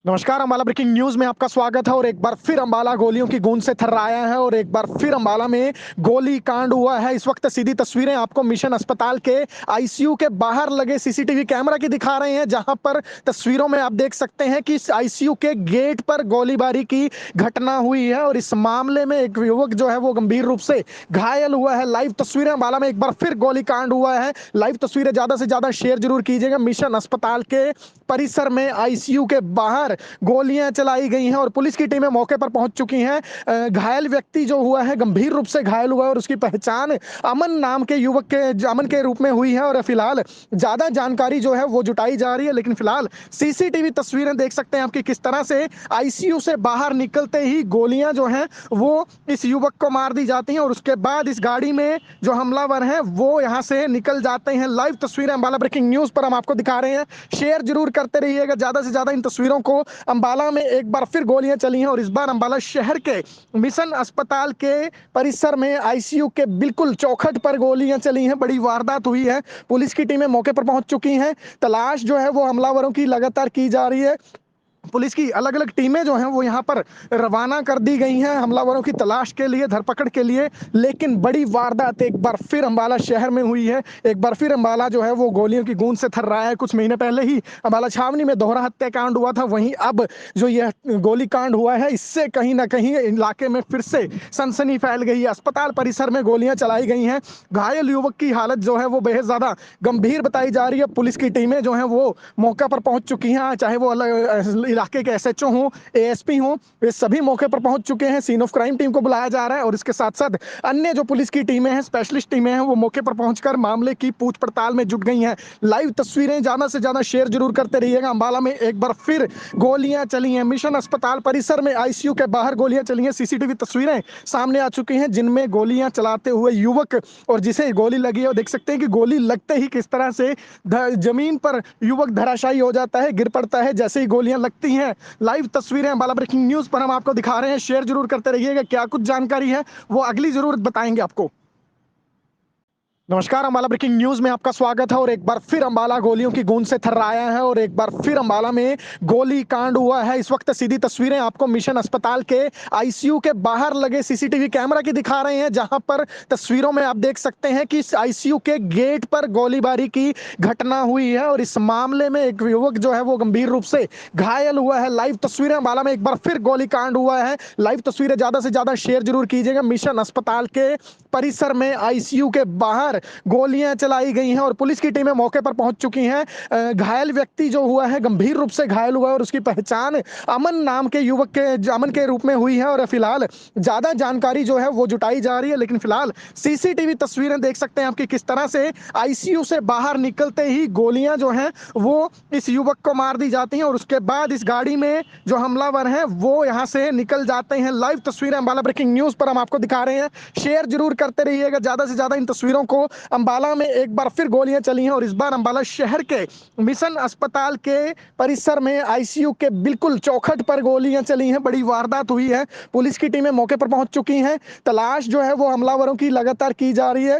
नमस्कार, Ambala breaking news में आपका स्वागत है। और एक बार फिर अम्बाला गोलियों की गूंज से थर्राया है और एक बार फिर अम्बाला में गोली कांड हुआ है। इस वक्त सीधी तस्वीरें आपको मिशन अस्पताल के आईसीयू के बाहर लगे सीसीटीवी कैमरा की दिखा रहे हैं, जहां पर तस्वीरों में आप देख सकते हैं कि आईसीयू के गेट पर गोलीबारी की घटना हुई है और इस मामले में एक युवक जो है वो गंभीर रूप से घायल हुआ है। लाइव तस्वीरें अम्बाला में एक बार फिर गोली कांड हुआ है। लाइव तस्वीरें ज्यादा से ज्यादा शेयर जरूर कीजिएगा। मिशन अस्पताल के परिसर में आईसीयू के बाहर गोलियां चलाई गई हैं और पुलिस की टीमें मौके पर पहुंच चुकी हैं। घायल व्यक्ति जो हुआ है, गंभीर रूप से घायल हुआ है और उसकी पहचान अमन नाम के युवक के अमन के रूप में हुई है। और फिलहाल ज्यादा जानकारी जो है वो जुटाई जा रही है, लेकिन फिलहाल सीसीटीवी तस्वीरें देख सकते हैं आपकी किस तरह से आईसीयू से बाहर निकलते ही गोलियां जो हैं वो इस युवक को मार दी जाती हैं और उसके बाद इस गाड़ी में जो हमलावर हैं वो यहां से निकल जाते हैं। लाइव तस्वीरें अम्बाला ब्रेकिंग न्यूज पर हम आपको दिखा रहे हैं, शेयर जरूर करते रहिएगा ज्यादा से ज्यादा इन तस्वीरों को। अम्बाला में एक बार फिर गोलियां चली हैं और इस बार अम्बाला शहर के मिशन अस्पताल के परिसर में आईसीयू के बिल्कुल चौखट पर गोलियां चली हैं। बड़ी वारदात हुई है। पुलिस की टीमें मौके पर पहुंच चुकी हैं। तलाश जो है वो हमलावरों की लगातार की जा रही है। पुलिस की अलग अलग टीमें जो हैं वो यहाँ पर रवाना कर दी गई हैं हमलावरों की तलाश के लिए, धरपकड़ के लिए। लेकिन बड़ी वारदात एक बार फिर अम्बाला शहर में हुई है। एक बार फिर अम्बाला जो है वो गोलियों की गूंज से थर्राया है। कुछ महीने पहले ही अम्बाला छावनी में दोहरा हत्याकांड हुआ था, वहीं अब जो यह गोली कांड हुआ है इससे कहीं ना कहीं इलाके में फिर से सनसनी फैल गई है। अस्पताल परिसर में गोलियां चलाई गई हैं। घायल युवक की हालत जो है वो बेहद ज्यादा गंभीर बताई जा रही है। पुलिस की टीमें जो हैं वो मौका पर पहुंच चुकी हैं, चाहे वो अलग इलाके के एसएचओ हों, एएसपी हों, वे सभी मौके पर पहुंच चुके हैं। सीन ऑफ क्राइम टीम को बुलाया जा रहा है और इसके साथ साथ अन्य जो पुलिस की टीमें हैं, स्पेशलिस्ट टीमें हैं, वो मौके पर पहुंचकर मामले की पूछ पड़ताल में जुट गई हैं। लाइव तस्वीरें ज्यादा से ज्यादा शेयर जरूर करते रहिएगा। अम्बाला में एक बार फिर गोलियां चली हैं। मिशन अस्पताल परिसर में आईसीयू के बाहर गोलियां चली हैं। सीसीटीवी तस्वीरें सामने आ चुकी हैं जिनमें गोलियां चलाते हुए युवक और जिसे गोली लगी है, और देख सकते हैं कि गोली लगते ही किस तरह से जमीन पर युवक धराशायी हो जाता है, गिर पड़ता है जैसे ही गोलियां लगती हैं। लाइव तस्वीरें अम्बाला ब्रेकिंग न्यूज पर हम आपको दिखा रहे हैं, शेयर जरूर करते रहिएगा। क्या कुछ जानकारी है वो अगली जरूर बताएंगे आपको। नमस्कार, अम्बाला ब्रेकिंग न्यूज में आपका स्वागत है। और एक बार फिर अम्बाला गोलियों की गूंज से थर्राया है और एक बार फिर अम्बाला में गोली कांड हुआ है। इस वक्त सीधी तस्वीरें आपको मिशन अस्पताल के आईसीयू के बाहर लगे सीसीटीवी कैमरा की दिखा रहे हैं, जहां पर तस्वीरों में आप देख सकते हैं कि आईसीयू के गेट पर गोलीबारी की घटना हुई है और इस मामले में एक युवक जो है वो गंभीर रूप से घायल हुआ है। लाइव तस्वीरें अम्बाला में एक बार फिर गोली कांड हुआ है। लाइव तस्वीरें ज्यादा से ज्यादा शेयर जरूर कीजिएगा। मिशन अस्पताल के परिसर में आईसीयू के बाहर गोलियां चलाई गई हैं और पुलिस की टीमें मौके पर पहुंच चुकी हैं। घायल व्यक्ति जो हुआ है, गंभीर रूप से घायल हुआ है और उसकी पहचान अमन नाम के युवक के अमन के रूप में हुई है। और फिलहाल ज्यादा जानकारी जो है वो जुटाई जा रही है, लेकिन फिलहाल सीसीटीवी तस्वीरें देख सकते हैं आपकी किस तरह से आईसीयू से बाहर निकलते ही गोलियां जो हैं वो इस युवक को मार दी जाती हैं और उसके बाद इस गाड़ी में जो हमलावर हैं वो यहां से निकल जाते हैं। लाइव तस्वीरें अम्बाला ब्रेकिंग न्यूज पर हम आपको दिखा रहे हैं, शेयर जरूर करते रहिएगा ज्यादा से ज्यादा इन तस्वीरों को। अम्बाला में एक बार फिर गोलियां चली हैं और इस बार अम्बाला शहर के मिशन अस्पताल के परिसर में आईसीयू के बिल्कुल चौखट पर गोलियां चली हैं। बड़ी वारदात हुई है। पुलिस की टीमें मौके पर पहुंच चुकी हैं। तलाश जो है वो हमलावरों की लगातार की जा रही है।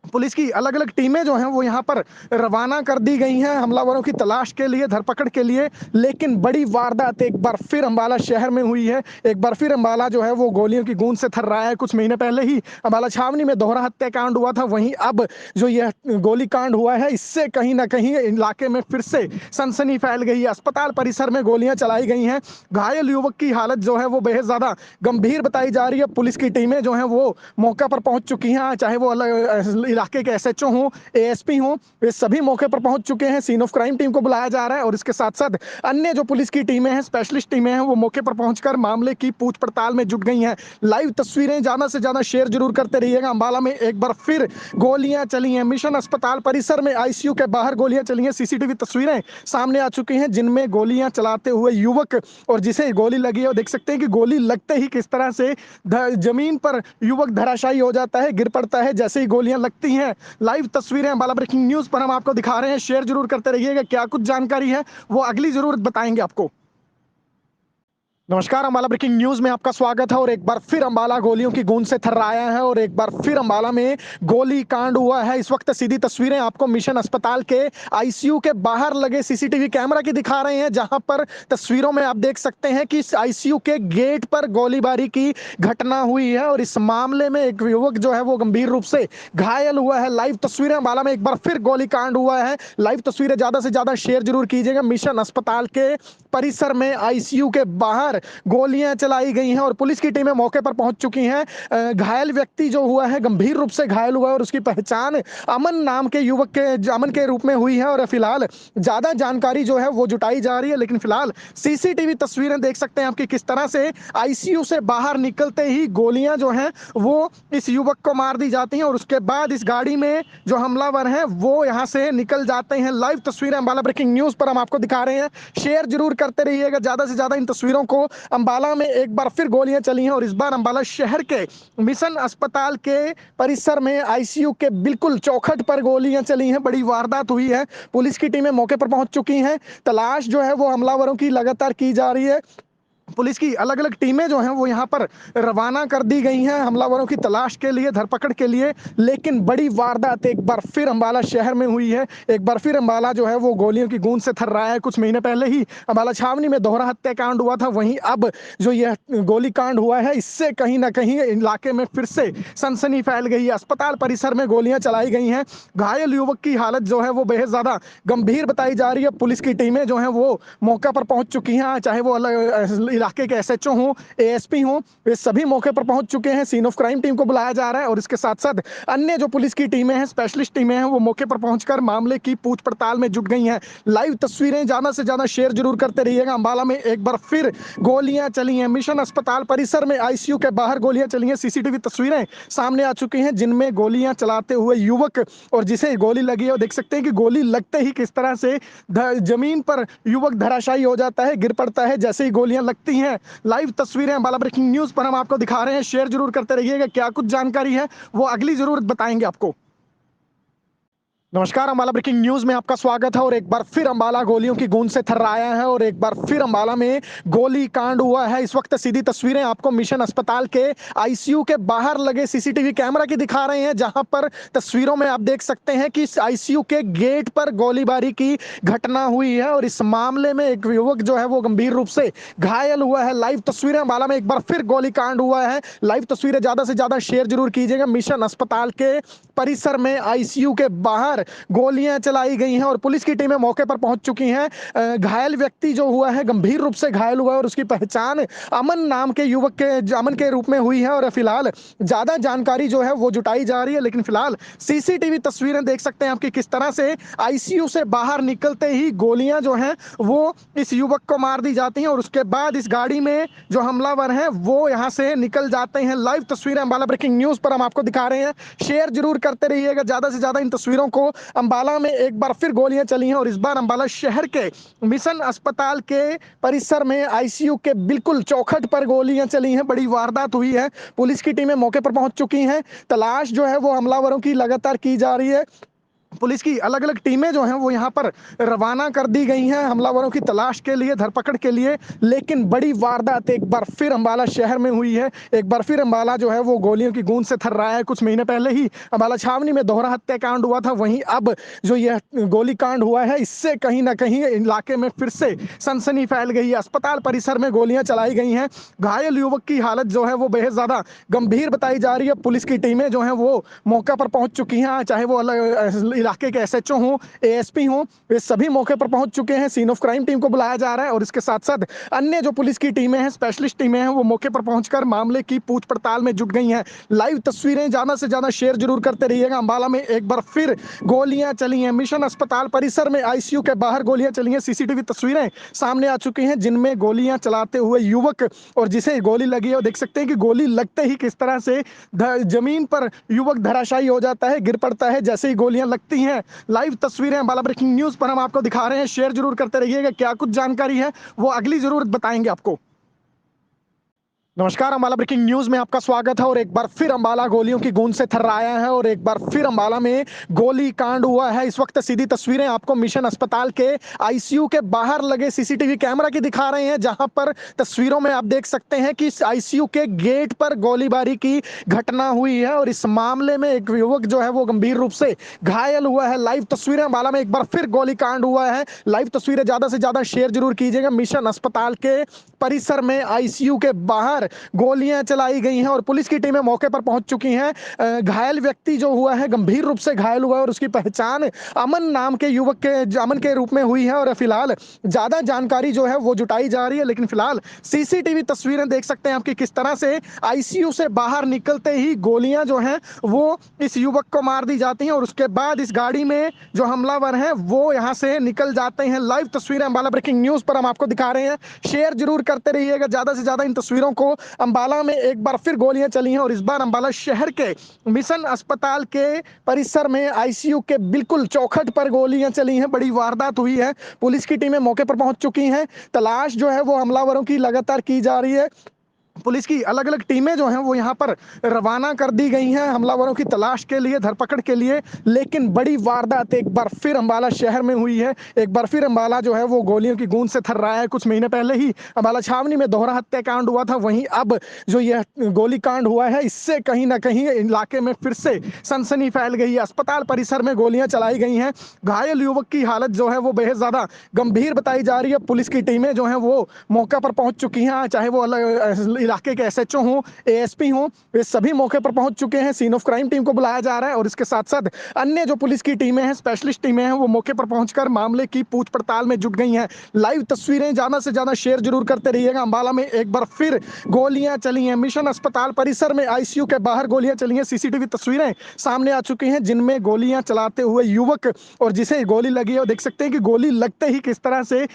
पुलिस की अलग अलग टीमें जो हैं वो यहाँ पर रवाना कर दी गई हैं हमलावरों की तलाश के लिए, धरपकड़ के लिए। लेकिन बड़ी वारदात एक बार फिर अम्बाला शहर में हुई है। एक बार फिर अम्बाला जो है वो गोलियों की गूंज से थर्राया है। कुछ महीने पहले ही अम्बाला छावनी में दोहरा हत्याकांड हुआ था, वहीं अब जो यह गोली कांड हुआ है इससे कहीं ना कहीं इलाके में फिर से सनसनी फैल गई है। अस्पताल परिसर में गोलियां चलाई गई हैं। घायल युवक की हालत जो है वो बेहद ज्यादा गंभीर बताई जा रही है। पुलिस की टीमें जो हैं वो मौका पर पहुंच चुकी हैं, चाहे वो अलग इलाके के एसएचओ हों, एएसपी हों, वे सभी मौके पर पहुंच चुके हैं। सीन ऑफ क्राइम टीम को बुलाया जा रहा है और इसके साथ साथ अन्य जो पुलिस की टीमें हैं, स्पेशलिस्ट टीमें हैं, वो मौके पर पहुंचकर मामले की पूछ पड़ताल में जुट गई हैं। लाइव तस्वीरें ज्यादा से ज्यादा शेयर जरूर करते रहिएगा। अम्बाला में एक बार फिर गोलियां चली हैं। मिशन अस्पताल परिसर में आईसीयू के बाहर गोलियां चली हैं। सीसीटीवी तस्वीरें सामने आ चुकी हैं जिनमें गोलियां चलाते हुए युवक और जिसे गोली लगी है, और देख सकते हैं कि गोली लगते ही किस तरह से जमीन पर युवक धराशायी हो जाता है, गिर पड़ता है जैसे ही गोलियां लगती हैं। लाइव तस्वीरें अम्बाला ब्रेकिंग न्यूज पर हम आपको दिखा रहे हैं, शेयर जरूर करते रहिएगा। क्या कुछ जानकारी है वो अगली जरूर बताएंगे आपको। नमस्कार, अम्बाला ब्रेकिंग न्यूज में आपका स्वागत है और एक बार फिर अम्बाला गोलियों की गूंज से थर्राया है और एक बार फिर अम्बाला में गोली कांड हुआ है। इस वक्त सीधी तस्वीरें आपको मिशन अस्पताल के आईसीयू के बाहर लगे सीसीटीवी कैमरा की दिखा रहे हैं, जहां पर तस्वीरों में आप देख सकते हैं कि आईसीयू के गेट पर गोलीबारी की घटना हुई है और इस मामले में एक युवक जो है वो गंभीर रूप से घायल हुआ है। लाइव तस्वीरें अम्बाला में एक बार फिर गोली कांड हुआ है। लाइव तस्वीरें ज्यादा से ज्यादा शेयर जरूर कीजिएगा। मिशन अस्पताल के परिसर में आईसीयू के बाहर गोलियां चलाई गई हैं और पुलिस की टीमें मौके पर पहुंच चुकी हैं। घायल व्यक्ति जो हुआ है गंभीर रूप से घायल हुआ है और उसकी पहचान अमन नाम के युवक के अमन के रूप में हुई है और फिलहाल ज्यादा जानकारी जो है वो जुटाई जा रही है। लेकिन फिलहाल सीसीटीवी तस्वीरें देख सकते हैं आपकी किस तरह से आईसीयू से बाहर निकलते ही गोलियां जो हैं वो इस युवक को मार दी जाती हैं और उसके बाद इस गाड़ी में जो हमलावर हैं वो यहां से निकल जाते हैं। लाइव तस्वीरें अम्बाला ब्रेकिंग न्यूज पर हम आपको दिखा रहे हैं, शेयर जरूर करते रहिएगा ज्यादा से ज्यादा इन तस्वीरों को। अंबाला में एक बार फिर गोलियां चली हैं और इस बार अंबाला शहर के मिशन अस्पताल के परिसर में आईसीयू के बिल्कुल चौखट पर गोलियां चली हैं। बड़ी वारदात हुई है। पुलिस की टीमें मौके पर पहुंच चुकी हैं। तलाश जो है वो हमलावरों की लगातार की जा रही है। पुलिस की अलग अलग टीमें जो हैं वो यहाँ पर रवाना कर दी गई हैं हमलावरों की तलाश के लिए, धरपकड़ के लिए। लेकिन बड़ी वारदात एक बार फिर अंबाला शहर में हुई है। एक बार फिर अंबाला जो है वो गोलियों की गूंज से थर्राया है। कुछ महीने पहले ही अंबाला छावनी में दोहरा हत्याकांड हुआ था, वहीं अब जो यह गोली कांड हुआ है इससे कहीं ना कहीं इलाके में फिर से सनसनी फैल गई है। अस्पताल परिसर में गोलियां चलाई गई हैं। घायल युवक की हालत जो है वो बेहद ज्यादा गंभीर बताई जा रही है। पुलिस की टीमें जो है वो मौका पर पहुंच चुकी हैं, चाहे वो अलग इलाके के एसएचओ हों, एएसपी हों, वे सभी मौके पर पहुंच चुके हैं। सीन ऑफ क्राइम टीम को बुलाया जा रहा है और इसके साथ साथ अन्य जो पुलिस की टीमें हैं, स्पेशलिस्ट टीमें हैं, वो मौके पर पहुंचकर मामले की पूछ पड़ताल में जुट गई हैं। लाइव तस्वीरें ज्यादा से ज्यादा शेयर जरूर करते रहिएगा। अंबाला में एक बार फिर गोलियां चली हैं। मिशन अस्पताल परिसर में आईसीयू के बाहर गोलियां चली हैं। सीसीटीवी तस्वीरें सामने आ चुकी हैं जिनमें गोलियां चलाते हुए युवक और जिसे गोली लगी है वो देख सकते हैं कि गोली लगते ही किस तरह से जमीन पर युवक धराशायी हो जाता है, गिर पड़ता है जैसे ही गोलियां लगती हैं। लाइव तस्वीरें अंबाला ब्रेकिंग न्यूज पर हम आपको दिखा रहे हैं, शेयर जरूर करते रहिएगा। क्या कुछ जानकारी है वो अगली जरूर बताएंगे आपको। नमस्कार, अम्बाला ब्रेकिंग न्यूज में आपका स्वागत है और एक बार फिर अम्बाला गोलियों की गूंज से थर्राया है और एक बार फिर अम्बाला में गोली कांड हुआ है। इस वक्त सीधी तस्वीरें आपको मिशन अस्पताल के आईसीयू के बाहर लगे सीसीटीवी कैमरा की दिखा रहे हैं, जहां पर तस्वीरों में आप देख सकते हैं कि आईसीयू के गेट पर गोलीबारी की घटना हुई है और इस मामले में एक युवक जो है वो गंभीर रूप से घायल हुआ है। लाइव तस्वीरें अम्बाला में एक बार फिर गोली कांड हुआ है। लाइव तस्वीरें ज्यादा से ज्यादा शेयर जरूर कीजिएगा। मिशन अस्पताल के परिसर में आईसीयू के बाहर गोलियां चलाई गई हैं और पुलिस की टीमें मौके पर पहुंच चुकी हैं। घायल व्यक्ति जो हुआ है गंभीर रूप से घायल हुआ है और उसकी पहचान अमन नाम के युवक के अमन के रूप में हुई है और फिलहाल ज्यादा जानकारी जो है वो जुटाई जा रही है। लेकिन फिलहाल सीसीटीवी तस्वीरें देख सकते हैं आपकी किस तरह से आईसीयू से बाहर निकलते ही गोलियां जो हैं वो इस युवक को मार दी जाती हैं और उसके बाद इस गाड़ी में जो हमलावर हैं वो यहां से निकल जाते हैं। लाइव तस्वीरें अंबाला ब्रेकिंग न्यूज पर हम आपको दिखा रहे हैं, शेयर जरूर करते रहिएगा ज्यादा से ज्यादा इन तस्वीरों को। अंबाला में एक बार फिर गोलियां चली हैं और इस बार अंबाला शहर के मिशन अस्पताल के परिसर में आईसीयू के बिल्कुल चौखट पर गोलियां चली हैं। बड़ी वारदात हुई है। पुलिस की टीमें मौके पर पहुंच चुकी हैं। तलाश जो है वो हमलावरों की लगातार की जा रही है। पुलिस की अलग अलग टीमें जो हैं वो यहाँ पर रवाना कर दी गई हैं हमलावरों की तलाश के लिए, धरपकड़ के लिए। लेकिन बड़ी वारदात एक बार फिर अंबाला शहर में हुई है। एक बार फिर अंबाला जो है वो गोलियों की गूंज से थर्राया है। कुछ महीने पहले ही अंबाला छावनी में दोहरा हत्याकांड हुआ था, वहीं अब जो यह गोली कांड हुआ है इससे कहीं ना कहीं इलाके में फिर से सनसनी फैल गई है। अस्पताल परिसर में गोलियां चलाई गई हैं। घायल युवक की हालत जो है वो बेहद ज्यादा गंभीर बताई जा रही है। पुलिस की टीमें जो है वो मौका पर पहुंच चुकी हैं, चाहे वो अलग इलाके के एसएचओ हों, एएसपी हों, वे सभी मौके पर पहुंच चुके हैं। सीन ऑफ क्राइम टीम को बुलाया जा रहा है और इसके साथ साथ अन्य जो पुलिस की टीमें हैं, स्पेशलिस्ट टीमें हैं, वो मौके पर पहुंचकर मामले की पूछ पड़ताल में जुट गई हैं। लाइव तस्वीरें ज्यादा से ज्यादा शेयर जरूर करते रहिएगा। अंबाला में एक बार फिर गोलियां चली हैं। मिशन अस्पताल परिसर में आईसीयू के बाहर गोलियां चली हैं। सीसीटीवी तस्वीरें सामने आ चुकी हैं जिनमें गोलियां चलाते हुए युवक और जिसे गोली लगी है वो देख सकते हैं कि गोली लगते ही किस तरह से जमीन पर युवक धराशायी हो जाता है, गिर पड़ता है जैसे ही गोलियां लगती हैं। लाइव तस्वीरें अंबाला ब्रेकिंग न्यूज पर हम आपको दिखा रहे हैं, शेयर जरूर करते रहिएगा। क्या कुछ जानकारी है वो अगली जरूर बताएंगे आपको। नमस्कार, अम्बाला ब्रेकिंग न्यूज में आपका स्वागत है और एक बार फिर अम्बाला गोलियों की गूंज से थर्राया है और एक बार फिर अम्बाला में गोली कांड हुआ है। इस वक्त सीधी तस्वीरें आपको मिशन अस्पताल के आईसीयू के बाहर लगे सीसीटीवी कैमरा की दिखा रहे हैं, जहां पर तस्वीरों में आप देख सकते हैं कि इस आईसीयू के गेट पर गोलीबारी की घटना हुई है और इस मामले में एक युवक जो है वो गंभीर रूप से घायल हुआ है। लाइव तस्वीरें अम्बाला में एक बार फिर गोली कांड हुआ है। लाइव तस्वीरें ज्यादा से ज्यादा शेयर जरूर कीजिएगा। मिशन अस्पताल के परिसर में आईसीयू के बाहर गोलियां चलाई गई हैं और पुलिस की टीमें मौके पर पहुंच चुकी हैं। घायल व्यक्ति जो हुआ है गंभीर रूप से घायल हुआ है और उसकी पहचान अमन नाम के युवक के अमन के रूप में हुई है और फिलहाल ज्यादा जानकारी जो है वो जुटाई जा रही है। लेकिन फिलहाल सीसीटीवी तस्वीरें देख सकते हैं आपकी किस तरह से आईसीयू से बाहर निकलते ही गोलियां जो हैं वो इस युवक को मार दी जाती हैं और उसके बाद इस गाड़ी में जो हमलावर हैं वो यहां से निकल जाते हैं। लाइव तस्वीरें अम्बाला ब्रेकिंग न्यूज पर हम आपको दिखा रहे हैं, शेयर जरूर करते रहिएगा ज्यादा से ज्यादा इन तस्वीरों को। अम्बाला में एक बार फिर गोलियां चली हैं और इस बार अम्बाला शहर के मिशन अस्पताल के परिसर में आईसीयू के बिल्कुल चौखट पर गोलियां चली हैं। बड़ी वारदात हुई है। पुलिस की टीमें मौके पर पहुंच चुकी हैं। तलाश जो है वो हमलावरों की लगातार की जा रही है। पुलिस की अलग अलग टीमें जो हैं वो यहाँ पर रवाना कर दी गई हैं हमलावरों की तलाश के लिए, धरपकड़ के लिए। लेकिन बड़ी वारदात एक बार फिर अम्बाला शहर में हुई है। एक बार फिर अम्बाला जो है वो गोलियों की गूंज से थर्राया है। कुछ महीने पहले ही अम्बाला छावनी में दोहरा हत्याकांड हुआ था, वहीं अब जो यह गोली कांड हुआ है इससे कहीं ना कहीं इलाके में फिर से सनसनी फैल गई है। अस्पताल परिसर में गोलियां चलाई गई हैं। घायल युवक की हालत जो है वो बेहद ज्यादा गंभीर बताई जा रही है। पुलिस की टीमें जो हैं वो मौका पर पहुंच चुकी हैं, चाहे वो अलग इलाके के एसएचओ हों, एएसपी हों, वे सभी मौके पर पहुंच चुके हैं। सीन ऑफ क्राइम टीम को बुलाया जा रहा है और इसके साथ साथ अन्य जो पुलिस की टीमें हैं, स्पेशलिस्ट टीमें हैं, वो मौके पर पहुंचकर मामले की पूछ पड़ताल में जुट गई हैं। लाइव तस्वीरें ज्यादा से ज्यादा शेयर जरूर करते रहिएगा। अम्बाला में एक बार फिर गोलियां चली हैं। मिशन अस्पताल परिसर में आईसीयू के बाहर गोलियां चली हैं। सीसीटीवी तस्वीरें सामने आ चुकी हैं जिनमें गोलियां चलाते हुए युवक और जिसे गोली लगी है, और देख सकते हैं कि गोली लगते ही किस तरह से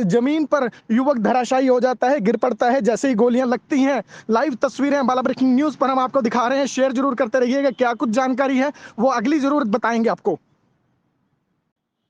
जमीन पर युवक धराशायी हो जाता है, गिर पड़ता है जैसे ही गोलियां लगती हैं। लाइव तस्वीरें अम्बाला ब्रेकिंग न्यूज पर हम आपको दिखा रहे हैं, शेयर जरूर करते रहिएगा। क्या कुछ जानकारी है वो अगली जरूर बताएंगे आपको।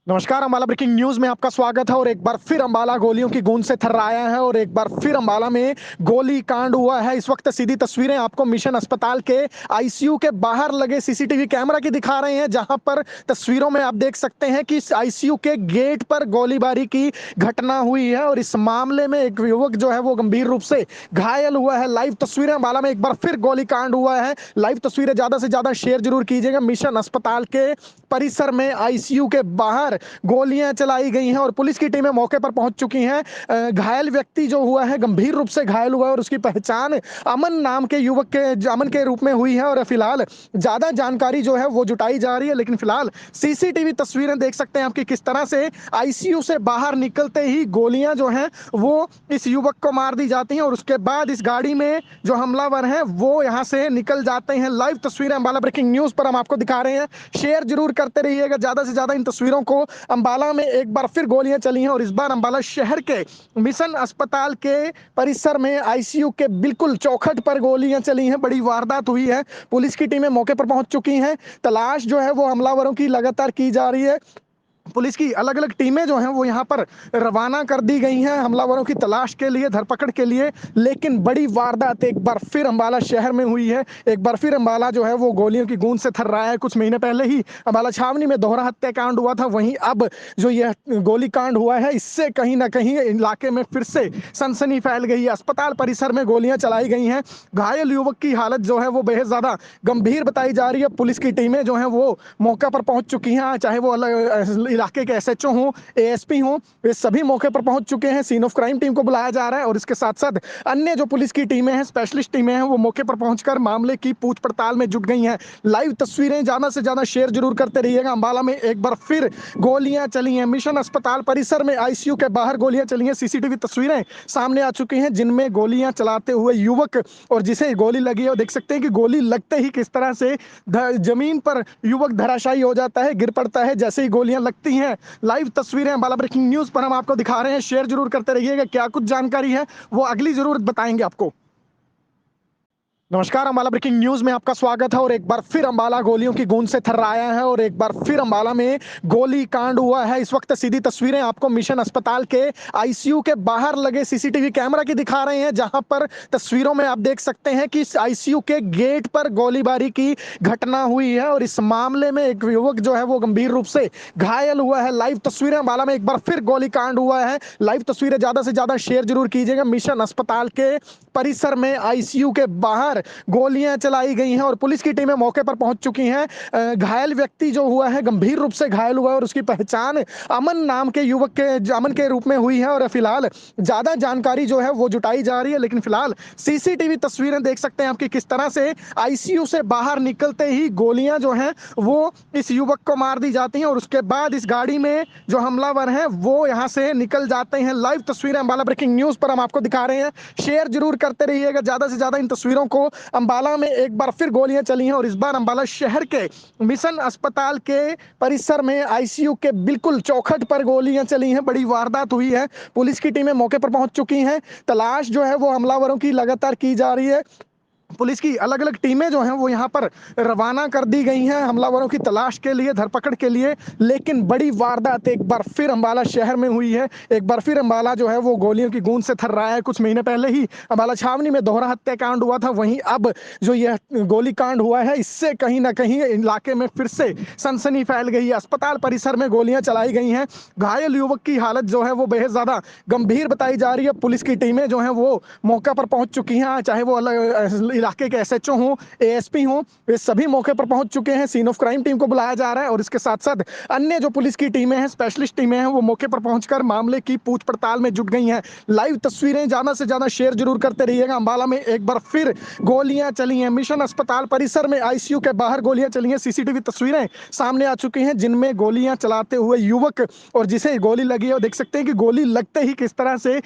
नमस्कार, अम्बाला ब्रेकिंग न्यूज में आपका स्वागत है और एक बार फिर अम्बाला गोलियों की गूंज से थर्राया है और एक बार फिर अम्बाला में गोली कांड हुआ है। इस वक्त सीधी तस्वीरें आपको मिशन अस्पताल के आईसीयू के बाहर लगे सीसीटीवी कैमरा की दिखा रहे हैं, जहां पर तस्वीरों में आप देख सकते हैं कि इस आईसीयू के गेट पर गोलीबारी की घटना हुई है और इस मामले में एक युवक जो है वो गंभीर रूप से घायल हुआ है। लाइव तस्वीरें अम्बाला में एक बार फिर गोली कांड हुआ है। लाइव तस्वीरें ज्यादा से ज्यादा शेयर जरूर कीजिएगा। मिशन अस्पताल के परिसर में आईसीयू के बाहर गोलियां चलाई गई हैं और पुलिस की टीमें मौके पर पहुंच चुकी हैं। घायल व्यक्ति जो हुआ है गंभीर रूप से घायल हुआ है और उसकी पहचान अमन नाम के युवक के अमन के रूप में हुई है और फिलहाल ज्यादा जानकारी जो है वो जुटाई जा रही है। लेकिन फिलहाल सीसीटीवी तस्वीरें देख सकते हैं आपकी किस तरह से आईसीयू से बाहर निकलते ही गोलियां जो हैं वो इस युवक को मार दी जाती हैं और उसके बाद इस गाड़ी में जो हमलावर हैं वो यहां से निकल जाते हैं। लाइव तस्वीरें अम्बाला ब्रेकिंग न्यूज पर हम आपको दिखा रहे हैं, शेयर जरूर करते रहिएगा ज्यादा से ज्यादा इन तस्वीरों को। अम्बाला में एक बार फिर गोलियां चली हैं और इस बार अम्बाला शहर के मिशन अस्पताल के परिसर में आईसीयू के बिल्कुल चौखट पर गोलियां चली हैं। बड़ी वारदात हुई है। पुलिस की टीमें मौके पर पहुंच चुकी हैं। तलाश जो है वो हमलावरों की लगातार की जा रही है। पुलिस की अलग अलग टीमें जो हैं वो यहाँ पर रवाना कर दी गई हैं हमलावरों की तलाश के लिए, धरपकड़ के लिए। लेकिन बड़ी वारदात एक बार फिर अम्बाला शहर में हुई है। एक बार फिर अम्बाला जो है वो गोलियों की गूंज से थर्राया है। कुछ महीने पहले ही अम्बाला छावनी में दोहरा हत्याकांड हुआ था, वहीं अब जो यह गोली कांड हुआ है इससे कहीं ना कहीं इलाके में फिर से सनसनी फैल गई है। अस्पताल परिसर में गोलियां चलाई गई हैं। घायल युवक की हालत जो है वो बेहद ज्यादा गंभीर बताई जा रही है। पुलिस की टीमें जो हैं वो मौका पर पहुंच चुकी हैं, चाहे वो अलग इलाके के एसएचओ हों, एएसपी हों, वे सभी मौके पर पहुंच चुके हैं। सीन ऑफ क्राइम टीम को बुलाया जा रहा है और इसके साथ साथ अन्य जो पुलिस की टीमें हैं, स्पेशलिस्ट टीमें हैं, वो मौके पर पहुंचकर मामले की पूछ पड़ताल में जुट गई हैं। लाइव तस्वीरें ज्यादा से ज्यादा शेयर जरूर करते रहिएगा। अम्बाला में एक बार फिर गोलियां चली हैं। मिशन अस्पताल परिसर में आईसीयू के बाहर गोलियां चली हैं। सीसीटीवी तस्वीरें सामने आ चुकी हैं जिनमें गोलियां चलाते हुए युवक और जिसे गोली लगी है, और देख सकते हैं कि गोली लगते ही किस तरह से जमीन पर युवक धराशायी हो जाता है, गिर पड़ता है जैसे ही गोलियां लगती हैं। लाइव तस्वीरें अम्बाला ब्रेकिंग न्यूज पर हम आपको दिखा रहे हैं, शेयर जरूर करते रहिएगा। क्या कुछ जानकारी है वो अगली जरूर बताएंगे आपको। नमस्कार, अम्बाला ब्रेकिंग न्यूज में आपका स्वागत है और एक बार फिर अम्बाला गोलियों की गूंज से थर्राया है और एक बार फिर अम्बाला में गोली कांड हुआ है। इस वक्त सीधी तस्वीरें आपको मिशन अस्पताल के आईसीयू के बाहर लगे सीसीटीवी कैमरा की दिखा रहे हैं, जहां पर तस्वीरों में आप देख सकते हैं कि आईसीयू के गेट पर गोलीबारी की घटना हुई है और इस मामले में एक युवक जो है वो गंभीर रूप से घायल हुआ है। लाइव तस्वीरें अम्बाला में एक बार फिर गोली कांड हुआ है। लाइव तस्वीरें ज्यादा से ज्यादा शेयर जरूर कीजिएगा। मिशन अस्पताल के परिसर में आईसीयू के बाहर गोलियां चलाई गई हैं और पुलिस की टीमें मौके पर पहुंच चुकी हैं। घायल व्यक्ति जो हुआ है गंभीर रूप से घायल हुआ है और उसकी पहचान अमन नाम के युवक के अमन के रूप में हुई है और फिलहाल ज्यादा जानकारी जो है वो जुटाई जा रही है। लेकिन फिलहाल सीसीटीवी तस्वीरें देख सकते हैं आपकी किस तरह से आईसीयू से बाहर निकलते ही गोलियां जो हैं वो इस युवक को मार दी जाती हैं और उसके बाद इस गाड़ी में जो हमलावर हैं वो यहां से निकल जाते हैं। लाइव तस्वीरें अम्बाला ब्रेकिंग न्यूज पर हम आपको दिखा रहे हैं, शेयर जरूर करते रहिएगा ज्यादा से ज्यादा इन तस्वीरों को। अंबाला में एक बार फिर गोलियां चली हैं और इस बार अंबाला शहर के मिशन अस्पताल के परिसर में आईसीयू के बिल्कुल चौखट पर गोलियां चली हैं। बड़ी वारदात हुई है। पुलिस की टीमें मौके पर पहुंच चुकी हैं। तलाश जो है वो हमलावरों की लगातार की जा रही है। पुलिस की अलग अलग टीमें जो हैं वो यहाँ पर रवाना कर दी गई हैं हमलावरों की तलाश के लिए, धरपकड़ के लिए। लेकिन बड़ी वारदात एक बार फिर अंबाला शहर में हुई है। एक बार फिर अंबाला जो है वो गोलियों की गूंज से थर्राया है। कुछ महीने पहले ही अंबाला छावनी में दोहरा हत्याकांड हुआ था, वहीं अब जो यह गोली कांड हुआ है इससे कहीं ना कहीं इलाके में फिर से सनसनी फैल गई है। अस्पताल परिसर में गोलियां चलाई गई हैं। घायल युवक की हालत जो है वो बेहद ज्यादा गंभीर बताई जा रही है। पुलिस की टीमें जो हैं वो मौका पर पहुंच चुकी हैं, चाहे वो अलग इलाके के एसएचओ हों, एएसपी हों, वे सभी मौके पर पहुंच चुके हैं। सीन ऑफ क्राइम टीम को बुलाया जा रहा है और इसके साथ साथ अन्य जो पुलिस की टीमें हैं, स्पेशलिस्ट टीमें हैं, वो मौके पर पहुंचकर मामले की पूछ पड़ताल में जुट गई हैं। लाइव तस्वीरें ज्यादा से ज्यादा शेयर जरूर करते रहिएगा। अंबाला में एक बार फिर गोलियां चली हैं। मिशन अस्पताल परिसर में आईसीयू के बाहर गोलियां चली हैं। सीसीटीवी तस्वीरें सामने आ चुकी हैं जिनमें गोलियां चलाते हुए युवक और जिसे गोली लगी है, और देख सकते हैं कि गोली लगते ही किस तरह से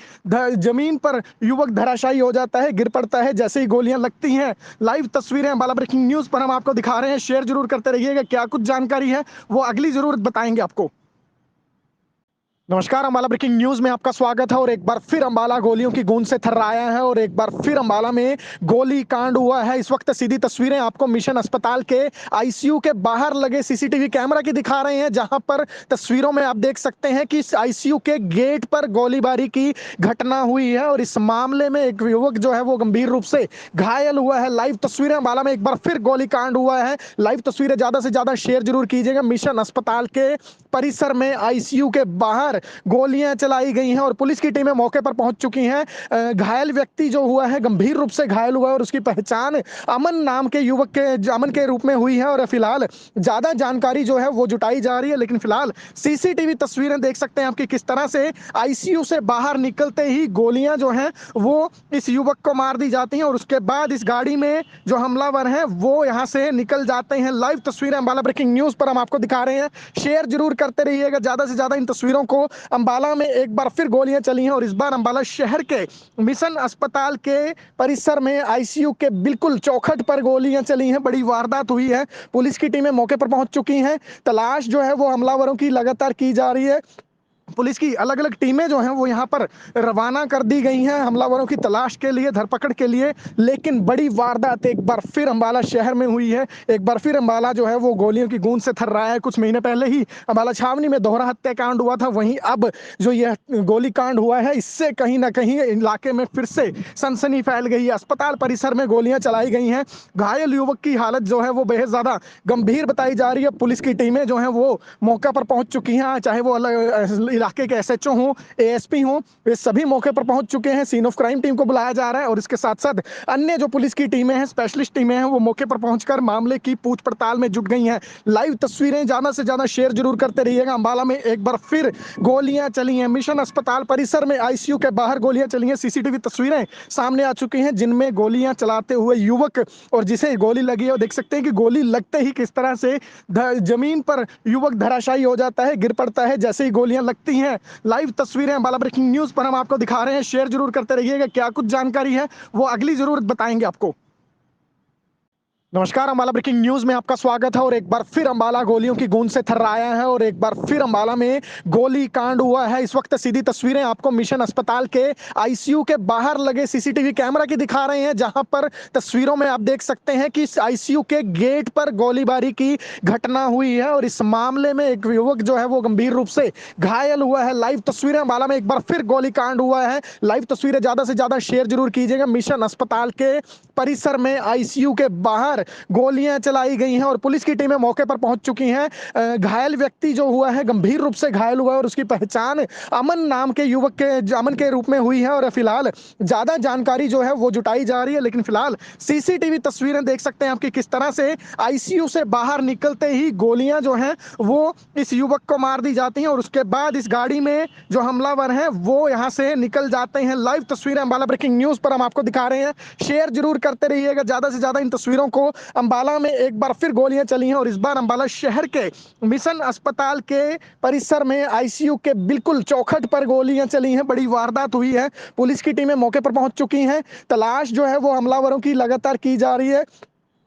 जमीन पर युवक धराशायी हो जाता है, गिर पड़ता है जैसे ही गोलियां लगती हैं। लाइव तस्वीरें अम्बाला ब्रेकिंग न्यूज पर हम आपको दिखा रहे हैं, शेयर जरूर करते रहिएगा। क्या कुछ जानकारी है वो अगली जरूर बताएंगे आपको। नमस्कार, अम्बाला ब्रेकिंग न्यूज में आपका स्वागत है और एक बार फिर अम्बाला गोलियों की गूंज से थर्राया है और एक बार फिर अम्बाला में गोली कांड हुआ है। इस वक्त सीधी तस्वीरें आपको मिशन अस्पताल के आईसीयू के बाहर लगे सीसीटीवी कैमरा की दिखा रहे हैं, जहां पर तस्वीरों में आप देख सकते हैं कि आईसीयू के गेट पर गोलीबारी की घटना हुई है और इस मामले में एक युवक जो है वो गंभीर रूप से घायल हुआ है। लाइव तस्वीरें अम्बाला में एक बार फिर गोली कांड हुआ है। लाइव तस्वीरें ज्यादा से ज्यादा शेयर जरूर कीजिएगा। मिशन अस्पताल के परिसर में आईसीयू के बाहर गोलियां चलाई गई हैं और पुलिस की टीमें मौके पर पहुंच चुकी हैं। घायल व्यक्ति जो हुआ है गंभीर रूप से घायल हुआ है और उसकी पहचान अमन नाम के युवक के अमन के रूप में हुई है और फिलहाल ज्यादा जानकारी जो है वो जुटाई जा रही है। लेकिन फिलहाल सीसीटीवी तस्वीरें देख सकते हैं आपकी किस तरह से आईसीयू से बाहर निकलते ही गोलियां जो हैं वो इस युवक को मार दी जाती हैं और उसके बाद इस गाड़ी में जो हमलावर हैं वो यहां से निकल जाते हैं। लाइव तस्वीरें अम्बाला ब्रेकिंग न्यूज पर हम आपको दिखा रहे हैं, शेयर जरूर करते रहिएगा ज्यादा से ज्यादा इन तस्वीरों को। अंबाला में एक बार फिर गोलियां चली हैं और इस बार अंबाला शहर के मिशन अस्पताल के परिसर में आईसीयू के बिल्कुल चौखट पर गोलियां चली हैं। बड़ी वारदात हुई है। पुलिस की टीमें मौके पर पहुंच चुकी हैं। तलाश जो है वो हमलावरों की लगातार की जा रही है। पुलिस की अलग अलग टीमें जो हैं वो यहाँ पर रवाना कर दी गई हैं हमलावरों की तलाश के लिए, धरपकड़ के लिए। लेकिन बड़ी वारदात एक बार फिर अंबाला शहर में हुई है। एक बार फिर अंबाला जो है वो गोलियों की गूंज से थर्राया है। कुछ महीने पहले ही अंबाला छावनी में दोहरा हत्याकांड हुआ था, वहीं अब जो यह गोली कांड हुआ है इससे कहीं ना कहीं इलाके में फिर से सनसनी फैल गई है। अस्पताल परिसर में गोलियां चलाई गई हैं। घायल युवक की हालत जो है वो बेहद ज्यादा गंभीर बताई जा रही है। पुलिस की टीमें जो हैं वो मौका पर पहुंच चुकी हैं, चाहे वो अलग इलाके के एसएचओ हों, एएसपी हों, वे सभी मौके पर पहुंच चुके हैं। सीन ऑफ क्राइम टीम को बुलाया जा रहा है और इसके साथ साथ अन्य जो पुलिस की टीमें हैं, स्पेशलिस्ट टीमें हैं, वो मौके पर पहुंचकर मामले की पूछ पड़ताल में जुट गई हैं। लाइव तस्वीरें ज्यादा से ज्यादा शेयर जरूर करते रहिएगा। अंबाला में एक बार फिर गोलियां चली हैं। मिशन अस्पताल परिसर में आईसीयू के बाहर गोलियां चली हैं। सीसीटीवी तस्वीरें सामने आ चुकी हैं जिनमें गोलियां चलाते हुए युवक और जिसे गोली लगी है, और देख सकते हैं कि गोली लगते ही किस तरह से जमीन पर युवक धराशायी हो जाता है, गिर पड़ता है जैसे ही गोलियां लगती हैं। लाइव तस्वीरें अम्बाला ब्रेकिंग न्यूज पर हम आपको दिखा रहे हैं, शेयर जरूर करते रहिएगा। क्या कुछ जानकारी है वो अगली जरूर बताएंगे आपको। नमस्कार, अम्बाला ब्रेकिंग न्यूज में आपका स्वागत है और एक बार फिर अम्बाला गोलियों की गूंज से थर्राया है और एक बार फिर अम्बाला में गोली कांड हुआ है। इस वक्त सीधी तस्वीरें आपको मिशन अस्पताल के आईसीयू के बाहर लगे सीसीटीवी कैमरा की दिखा रहे हैं, जहां पर तस्वीरों में आप देख सकते हैं कि इस आईसीयू के गेट पर गोलीबारी की घटना हुई है और इस मामले में एक युवक जो है वो गंभीर रूप से घायल हुआ है। लाइव तस्वीरें अम्बाला में एक बार फिर गोली कांड हुआ है। लाइव तस्वीरें ज्यादा से ज्यादा शेयर जरूर कीजिएगा। मिशन अस्पताल के परिसर में आईसीयू के बाहर गोलियां चलाई गई हैं और पुलिस की टीमें मौके पर पहुंच चुकी हैं। घायल व्यक्ति जो हुआ है गंभीर रूप से घायल हुआ है और उसकी पहचान अमन नाम के युवक के अमन के रूप में हुई है और फिलहाल ज्यादा जानकारी जो है वो जुटाई जा रही है। लेकिन फिलहाल सीसीटीवी तस्वीरें देख सकते हैं आपकी किस तरह से आईसीयू से बाहर निकलते ही गोलियां जो हैं वो इस युवक को मार दी जाती हैं और उसके बाद इस गाड़ी में जो हमलावर हैं वो यहां से निकल जाते हैं। लाइव तस्वीरें अम्बाला ब्रेकिंग न्यूज पर हम आपको दिखा रहे हैं, शेयर जरूर करते रहिएगा ज्यादा से ज्यादा इन तस्वीरों को। अम्बाला में एक बार फिर गोलियां चली हैं और इस बार अम्बाला शहर के मिशन अस्पताल के परिसर में आईसीयू के बिल्कुल चौखट पर गोलियां चली हैं। बड़ी वारदात हुई है। पुलिस की टीमें मौके पर पहुंच चुकी हैं। तलाश जो है वो हमलावरों की लगातार की जा रही है।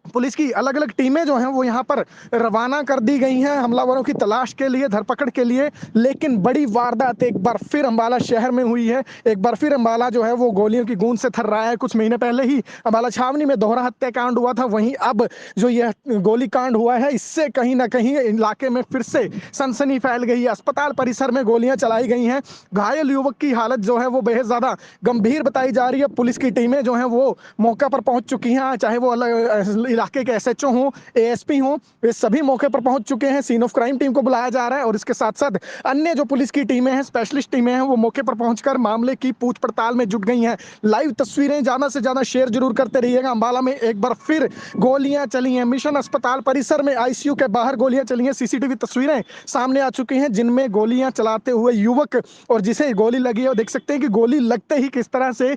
पुलिस की अलग अलग टीमें जो हैं वो यहाँ पर रवाना कर दी गई हैं हमलावरों की तलाश के लिए, धरपकड़ के लिए। लेकिन बड़ी वारदात एक बार फिर अम्बाला शहर में हुई है। एक बार फिर अम्बाला जो है वो गोलियों की गूंज से थर्राया है। कुछ महीने पहले ही अम्बाला छावनी में दोहरा हत्याकांड हुआ था, वहीं अब जो यह गोली कांड हुआ है इससे कहीं ना कहीं इलाके में फिर से सनसनी फैल गई है। अस्पताल परिसर में गोलियां चलाई गई हैं। घायल युवक की हालत जो है वो बेहद ज्यादा गंभीर बताई जा रही है। पुलिस की टीमें जो है वो मौका पर पहुंच चुकी हैं, चाहे वो अलग इलाके के एसएचओ हों, एएसपी हों, वे सभी मौके पर पहुंच चुके हैं। सीन ऑफ क्राइम टीम को बुलाया जा रहा है और इसके साथ साथ अन्य जो पुलिस की टीमें हैं, स्पेशलिस्ट टीमें हैं, वो मौके पर पहुंचकर मामले की पूछ पड़ताल में जुट गई हैं। लाइव तस्वीरें ज्यादा से ज्यादा शेयर जरूर करते रहिएगा। अम्बाला में एक बार फिर गोलियां चली हैं। मिशन अस्पताल परिसर में आईसीयू के बाहर गोलियां चली हैं। सीसीटीवी तस्वीरें सामने आ चुकी हैं जिनमें गोलियां चलाते हुए युवक और जिसे गोली लगी है, देख सकते हैं कि गोली लगते ही किस तरह से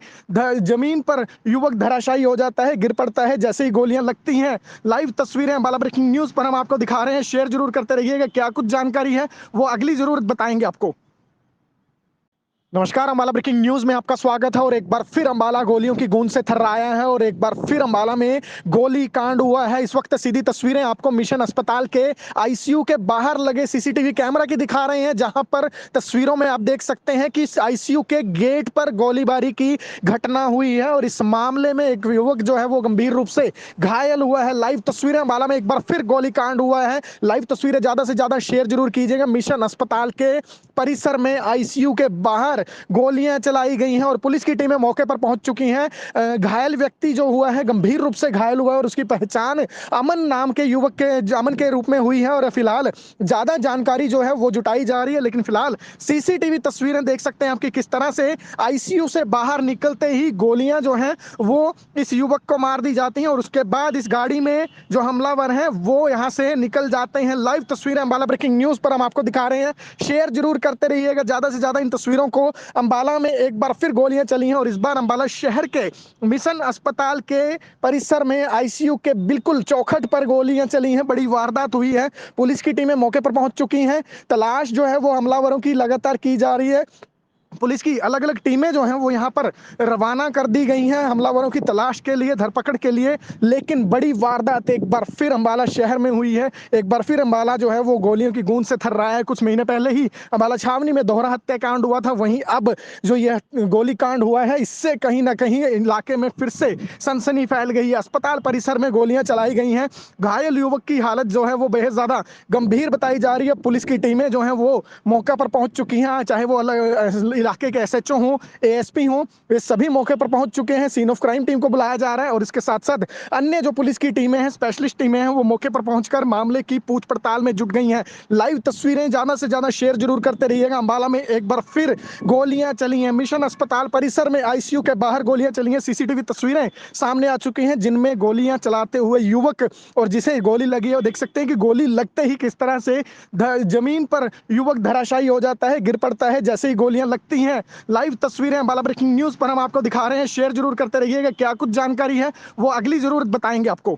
जमीन पर युवक धराशायी हो जाता है, गिर पड़ता है जैसे ही गोलियां लगती हैं। लाइव तस्वीरें अम्बाला ब्रेकिंग न्यूज पर हम आपको दिखा रहे हैं, शेयर जरूर करते रहिएगा। क्या कुछ जानकारी है वो अगली जरूर बताएंगे आपको। नमस्कार, अम्बाला ब्रेकिंग न्यूज में आपका स्वागत है और एक बार फिर अम्बाला गोलियों की गूंज से थर्राया है और एक बार फिर अम्बाला में गोली कांड हुआ है। इस वक्त सीधी तस्वीरें आपको मिशन अस्पताल के आईसीयू के बाहर लगे सीसीटीवी कैमरा की दिखा रहे हैं, जहां पर तस्वीरों में आप देख सकते हैं कि इस आईसीयू के गेट पर गोलीबारी की घटना हुई है और इस मामले में एक युवक जो है वो गंभीर रूप से घायल हुआ है। लाइव तस्वीरें अम्बाला में एक बार फिर गोली कांड हुआ है। लाइव तस्वीरें ज्यादा से ज्यादा शेयर जरूर कीजिएगा। मिशन अस्पताल के परिसर में आईसीयू के बाहर गोलियां चलाई गई हैं और पुलिस की टीमें मौके पर पहुंच चुकी हैं। घायल व्यक्ति जो हुआ है गंभीर रूप से घायल हुआ है और उसकी पहचान अमन नाम के युवक के अमन के रूप में हुई है और फिलहाल ज्यादा जानकारी जो है वो जुटाई जा रही है। लेकिन फिलहाल सीसीटीवी तस्वीरें देख सकते हैं आपकी किस तरह से आईसीयू से बाहर निकलते ही गोलियां जो हैं वो इस युवक को मार दी जाती हैं और उसके बाद इस गाड़ी में जो हमलावर हैं वो यहां से निकल जाते हैं। लाइव तस्वीरें अम्बाला ब्रेकिंग न्यूज पर हम आपको दिखा रहे हैं, शेयर जरूर करते रहिएगा ज्यादा से ज्यादा इन तस्वीरों को। अम्बाला में एक बार फिर गोलियां चली हैं और इस बार अम्बाला शहर के मिशन अस्पताल के परिसर में आईसीयू के बिल्कुल चौखट पर गोलियां चली हैं। बड़ी वारदात हुई है। पुलिस की टीमें मौके पर पहुंच चुकी हैं। तलाश जो है वो हमलावरों की लगातार की जा रही है। पुलिस की अलग अलग टीमें जो हैं वो यहाँ पर रवाना कर दी गई हैं हमलावरों की तलाश के लिए, धरपकड़ के लिए। लेकिन बड़ी वारदात एक बार फिर अम्बाला शहर में हुई है। एक बार फिर अम्बाला जो है वो गोलियों की गूंज से थर्राया है। कुछ महीने पहले ही अम्बाला छावनी में दोहरा हत्याकांड हुआ था, वहीं अब जो यह गोली कांड हुआ है इससे कहीं ना कहीं इलाके में फिर से सनसनी फैल गई है। अस्पताल परिसर में गोलियां चलाई गई हैं। घायल युवक की हालत जो है वो बेहद ज्यादा गंभीर बताई जा रही है। पुलिस की टीमें जो है वो मौका पर पहुंच चुकी हैं, चाहे वो अलग इलाके के एसएचओ हों, एएसपी हों, वे सभी मौके पर पहुंच चुके हैं। सीन ऑफ क्राइम टीम को बुलाया जा रहा है और इसके साथ साथ अन्य जो पुलिस की टीमें हैं, स्पेशलिस्ट टीमें हैं, वो मौके पर पहुंचकर मामले की पूछ पड़ताल में जुट गई हैं। लाइव तस्वीरें ज्यादा से ज्यादा शेयर जरूर करते रहिएगा। अम्बाला में एक बार फिर गोलियां चली हैं। मिशन अस्पताल परिसर में आईसीयू के बाहर गोलियां चली हैं। सीसीटीवी तस्वीरें सामने आ चुकी हैं जिनमें गोलियां चलाते हुए युवक और जिसे गोली लगी है, देख सकते हैं कि गोली लगते ही किस तरह से जमीन पर युवक धराशायी हो जाता है, गिर पड़ता है जैसे ही गोलियां लगती हैं। लाइव तस्वीरें अम्बाला ब्रेकिंग न्यूज पर हम आपको दिखा रहे हैं, शेयर जरूर करते रहिएगा। क्या कुछ जानकारी है वो अगली जरूर बताएंगे आपको।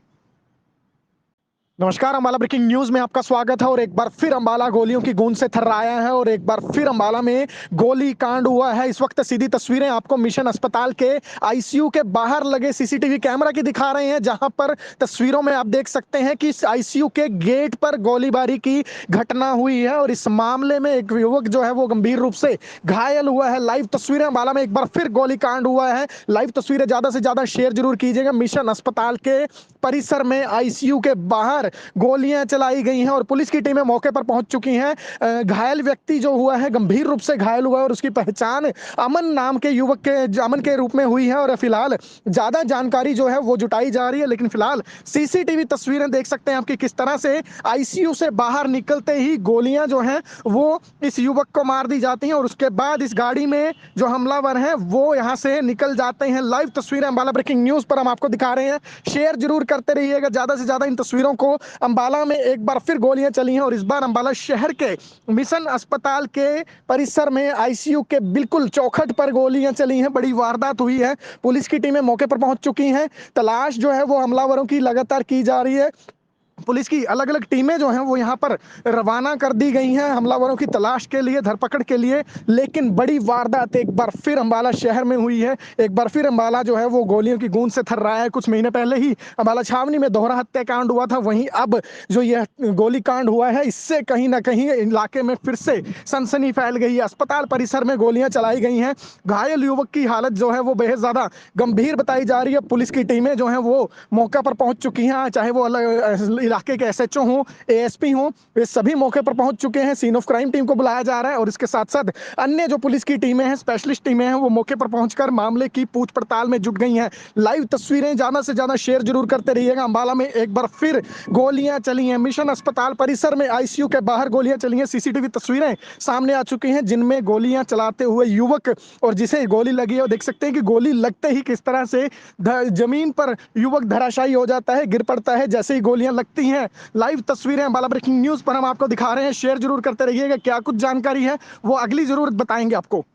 नमस्कार, अम्बाला ब्रेकिंग न्यूज में आपका स्वागत है और एक बार फिर अम्बाला गोलियों की गूंज से थर्राया है और एक बार फिर अम्बाला में गोली कांड हुआ है। इस वक्त सीधी तस्वीरें आपको मिशन अस्पताल के आईसीयू के बाहर लगे सीसीटीवी कैमरा की दिखा रहे हैं, जहां पर तस्वीरों में आप देख सकते हैं कि आईसीयू के गेट पर गोलीबारी की घटना हुई है और इस मामले में एक युवक जो है वो गंभीर रूप से घायल हुआ है। लाइव तस्वीरें अम्बाला में एक बार फिर गोली कांड हुआ है। लाइव तस्वीरें ज्यादा से ज्यादा शेयर जरूर कीजिएगा। मिशन अस्पताल के परिसर में आईसीयू के बाहर गोलियां चलाई गई हैं और पुलिस की टीमें मौके पर पहुंच चुकी हैं। घायल व्यक्ति जो हुआ है, गंभीर रूप से घायल हुआ है और उसकी पहचान अमन नाम के युवक के अमन के रूप में हुई है और फिलहाल ज्यादा जानकारी जो है वो जुटाई जा रही है। लेकिन फिलहाल सीसीटीवी तस्वीरें देख सकते हैं आपकी किस तरह से आईसीयू से बाहर निकलते ही गोलियां जो हैं वो इस युवक को मार दी जाती हैं और उसके बाद इस गाड़ी में जो हमलावर हैं वो यहां से निकल जाते हैं। लाइव तस्वीरें अम्बाला ब्रेकिंग न्यूज पर हम आपको दिखा रहे हैं, शेयर जरूर करते रहिएगा ज्यादा से ज्यादा इन तस्वीरों को। अम्बाला में एक बार फिर गोलियां चली हैं और इस बार अम्बाला शहर के मिशन अस्पताल के परिसर में आईसीयू के बिल्कुल चौखट पर गोलियां चली हैं। बड़ी वारदात हुई है। पुलिस की टीमें मौके पर पहुंच चुकी हैं। तलाश जो है वो हमलावरों की लगातार की जा रही है। पुलिस की अलग अलग टीमें जो हैं वो यहाँ पर रवाना कर दी गई हैं हमलावरों की तलाश के लिए, धरपकड़ के लिए। लेकिन बड़ी वारदात एक बार फिर अम्बाला शहर में हुई है। एक बार फिर अम्बाला जो है वो गोलियों की गूंज से थर्राया है। कुछ महीने पहले ही अम्बाला छावनी में दोहरा हत्याकांड हुआ था, वहीं अब जो यह गोली कांड हुआ है इससे कहीं ना कहीं इलाके में फिर से सनसनी फैल गई है। अस्पताल परिसर में गोलियां चलाई गई हैं। घायल युवक की हालत जो है वो बेहद ज्यादा गंभीर बताई जा रही है। पुलिस की टीमें जो है वो मौका पर पहुंच चुकी हैं, चाहे वो अलग इलाके के एसएचओ हों, एएसपी हों, वे सभी मौके पर पहुंच चुके हैं। सीन ऑफ क्राइम टीम को बुलाया जा रहा है और इसके साथ साथ अन्य जो पुलिस की टीमें हैं, स्पेशलिस्ट टीमें हैं, वो मौके पर पहुंचकर मामले की पूछ पड़ताल में जुट गई हैं। लाइव तस्वीरें ज्यादा से ज्यादा शेयर जरूर करते रहिएगा। अम्बाला में एक बार फिर गोलियां चली हैं। मिशन अस्पताल परिसर में आईसीयू के बाहर गोलियां चली हैं। सीसीटीवी तस्वीरें सामने आ चुकी हैं जिनमें गोलियां चलाते हुए युवक और जिसे गोली लगी है, और देख सकते हैं कि गोली लगते ही किस तरह से जमीन पर युवक धराशायी हो जाता है, गिर पड़ता है जैसे ही गोलियां लगती हैं। लाइव तस्वीरें अम्बाला ब्रेकिंग न्यूज पर हम आपको दिखा रहे हैं, शेयर जरूर करते रहिएगा। क्या कुछ जानकारी है वो अगली जरूर बताएंगे आपको।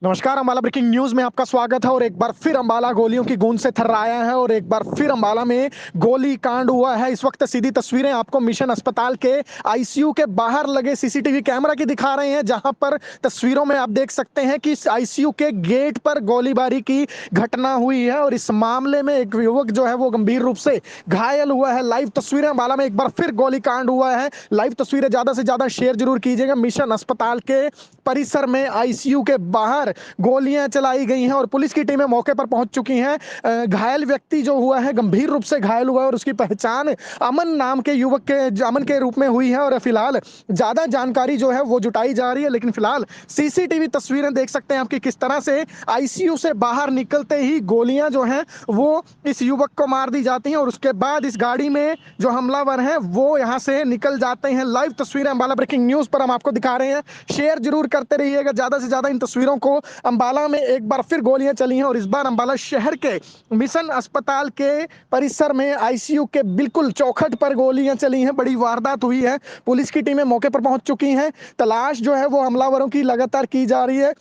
नमस्कार, अम्बाला ब्रेकिंग न्यूज में आपका स्वागत है और एक बार फिर अम्बाला गोलियों की गूंज से थर्राया है और एक बार फिर अम्बाला में गोली कांड हुआ है। इस वक्त सीधी तस्वीरें आपको मिशन अस्पताल के आईसीयू के बाहर लगे सीसीटीवी कैमरा की दिखा रहे हैं, जहां पर तस्वीरों में आप देख सकते हैं कि आईसीयू के गेट पर गोलीबारी की घटना हुई है और इस मामले में एक युवक जो है वो गंभीर रूप से घायल हुआ है। लाइव तस्वीरें अम्बाला में एक बार फिर गोली कांड हुआ है। लाइव तस्वीरें ज्यादा से ज्यादा शेयर जरूर कीजिएगा। मिशन अस्पताल के परिसर में आईसीयू के बाहर गोलियां चलाई गई हैं और पुलिस की टीमें मौके पर पहुंच चुकी हैं। घायल व्यक्ति जो हुआ है, गंभीर रूप से घायल हुआ है और उसकी पहचान अमन नाम के युवक के अमन के रूप में हुई है और फिलहाल ज्यादा जानकारी जो है वो जुटाई जा रही है। लेकिन फिलहाल सीसीटीवी तस्वीरें देख सकते हैं आपकी किस तरह से आईसीयू से बाहर निकलते ही गोलियां जो हैं वो इस युवक को मार दी जाती हैं और उसके बाद इस गाड़ी में जो हमलावर हैं वो यहां से निकल जाते हैं। लाइव तस्वीरें अम्बाला ब्रेकिंग न्यूज पर हम आपको दिखा रहे हैं, शेयर जरूर करते रहिएगा ज्यादा से ज्यादा इन तस्वीरों को। अम्बाला में एक बार फिर गोलियां चली हैं और इस बार अम्बाला शहर के मिशन अस्पताल के परिसर में आईसीयू के बिल्कुल चौखट पर गोलियां चली हैं। बड़ी वारदात हुई है। पुलिस की टीमें मौके पर पहुंच चुकी हैं। तलाश जो है वो हमलावरों की लगातार की जा रही है।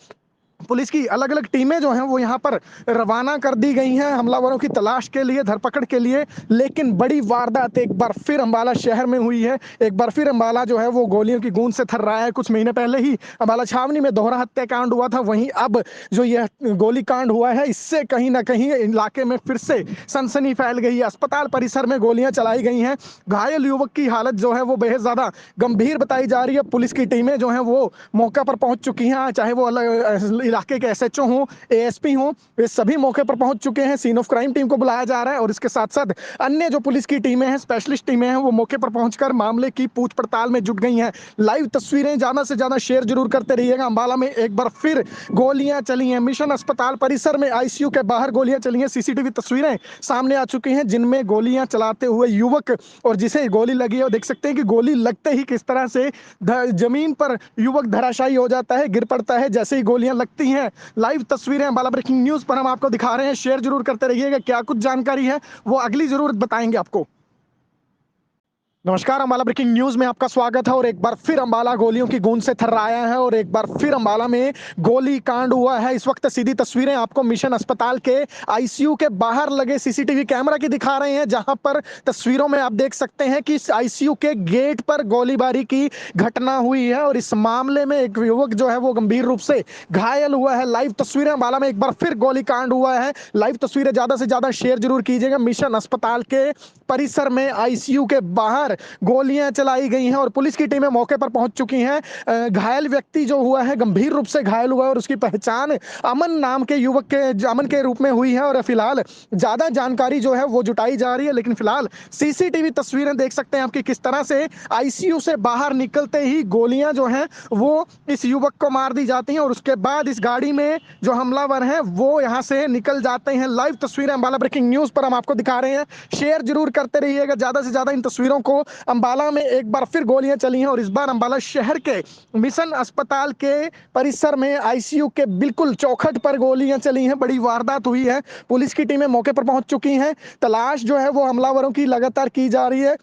पुलिस की अलग अलग टीमें जो हैं वो यहाँ पर रवाना कर दी गई हैं हमलावरों की तलाश के लिए, धरपकड़ के लिए। लेकिन बड़ी वारदात एक बार फिर अम्बाला शहर में हुई है। एक बार फिर अम्बाला जो है वो गोलियों की गूंज से थर्राया है। कुछ महीने पहले ही अम्बाला छावनी में दोहरा हत्याकांड हुआ था, वहीं अब जो यह गोली कांड हुआ है इससे कहीं ना कहीं इलाके में फिर से सनसनी फैल गई है। अस्पताल परिसर में गोलियां चलाई गई हैं। घायल युवक की हालत जो है वो बेहद ज्यादा गंभीर बताई जा रही है। पुलिस की टीमें जो हैं वो मौका पर पहुंच चुकी हैं, चाहे वो अलग इलाके के एसएचओ हों, एएसपी हों, वे सभी मौके पर पहुंच चुके हैं। सीन ऑफ क्राइम टीम को बुलाया जा रहा है और इसके साथ साथ अन्य जो पुलिस की टीमें हैं, स्पेशलिस्ट टीमें हैं, वो मौके पर पहुंचकर मामले की पूछ पड़ताल में जुट गई हैं। लाइव तस्वीरें ज्यादा से ज्यादा शेयर जरूर करते रहिएगा। अम्बाला में एक बार फिर गोलियां चली हैं। मिशन अस्पताल परिसर में आईसीयू के बाहर गोलियां चली हैं। सीसीटीवी तस्वीरें सामने आ चुकी हैं जिनमें गोलियां चलाते हुए युवक और जिसे गोली लगी है, और देख सकते हैं कि गोली लगते ही किस तरह से जमीन पर युवक धराशायी हो जाता है, गिर पड़ता है जैसे ही गोलियां लगती हैं। लाइव तस्वीरें अम्बाला ब्रेकिंग न्यूज पर हम आपको दिखा रहे हैं, शेयर जरूर करते रहिएगा। क्या कुछ जानकारी है वो अगली जरूर बताएंगे आपको। नमस्कार, अम्बाला ब्रेकिंग न्यूज में आपका स्वागत है और एक बार फिर अम्बाला गोलियों की गूंज से थर्राया है और एक बार फिर अम्बाला में गोली कांड हुआ है। इस वक्त सीधी तस्वीरें आपको मिशन अस्पताल के आईसीयू के बाहर लगे सीसीटीवी कैमरा की दिखा रहे हैं, जहां पर तस्वीरों में आप देख सकते हैं कि आईसीयू के गेट पर गोलीबारी की घटना हुई है और इस मामले में एक युवक जो है वो गंभीर रूप से घायल हुआ है। लाइव तस्वीरें अम्बाला में एक बार फिर गोली कांड हुआ है। लाइव तस्वीरें ज्यादा से ज्यादा शेयर जरूर कीजिएगा। मिशन अस्पताल के परिसर में आईसीयू के बाहर गोलियां चलाई गई हैं और पुलिस की टीमें मौके पर पहुंच चुकी हैं। घायल व्यक्ति जो हुआ है गंभीर रूप से घायल हुआ है और उसकी पहचान अमन नाम के युवक के अमन के रूप में हुई है और फिलहाल ज्यादा जानकारी जो है वो जुटाई जा रही है। लेकिन फिलहाल सीसीटीवी तस्वीरें देख सकते हैं आपकी किस तरह से आईसीयू से बाहर निकलते ही गोलियां जो हैं वो इस युवक को मार दी जाती हैं और उसके बाद इस गाड़ी में जो हमलावर हैं वो यहां से निकल जाते हैं। लाइव तस्वीरें अम्बाला ब्रेकिंग न्यूज पर हम आपको दिखा रहे हैं, शेयर जरूर करते रहिएगा ज्यादा से ज्यादा इन तस्वीरों को। अंबाला में एक बार फिर गोलियां चली हैं और इस बार अंबाला शहर के मिशन अस्पताल के परिसर में आईसीयू के बिल्कुल चौखट पर गोलियां चली हैं। बड़ी वारदात हुई है। पुलिस की टीमें मौके पर पहुंच चुकी हैं। तलाश जो है वो हमलावरों की लगातार की जा रही है।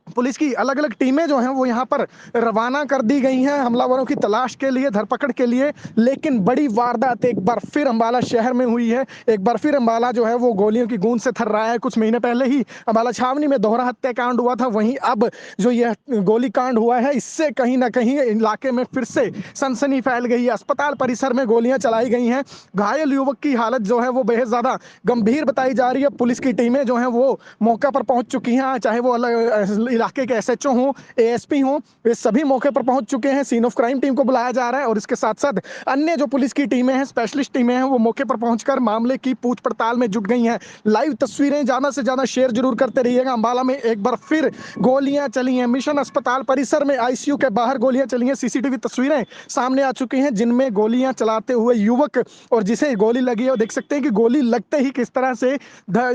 पुलिस की अलग अलग टीमें जो हैं वो यहाँ पर रवाना कर दी गई हैं हमलावरों की तलाश के लिए, धरपकड़ के लिए। लेकिन बड़ी वारदात एक बार फिर अंबाला शहर में हुई है। एक बार फिर अंबाला जो है वो गोलियों की गूंज से थर्राया है। कुछ महीने पहले ही अंबाला छावनी में दोहरा हत्याकांड हुआ था, वहीं अब जो यह गोली कांड हुआ है इससे कहीं ना कहीं इलाके में फिर से सनसनी फैल गई है। अस्पताल परिसर में गोलियां चलाई गई हैं। घायल युवक की हालत जो है वो बेहद ज्यादा गंभीर बताई जा रही है। पुलिस की टीमें जो है वो मौका पर पहुंच चुकी हैं, चाहे वो अलग इलाके के एसएचओ हों, एएसपी हों, वे सभी मौके पर पहुंच चुके हैं। सीन ऑफ क्राइम टीम को बुलाया जा रहा है और इसके साथ साथ अन्य जो पुलिस की टीमें हैं, स्पेशलिस्ट टीमें हैं, वो मौके पर पहुंचकर मामले की पूछ पड़ताल में जुट गई हैं। लाइव तस्वीरें ज्यादा से ज्यादा शेयर जरूर करते रहिएगा। अंबाला में एक बार फिर गोलियां चली हैं। मिशन अस्पताल परिसर में आईसीयू के बाहर गोलियां चली हैं। सीसीटीवी तस्वीरें सामने आ चुकी हैं जिनमें गोलियां चलाते हुए युवक और जिसे गोली लगी है वो देख सकते हैं कि गोली लगते ही किस तरह से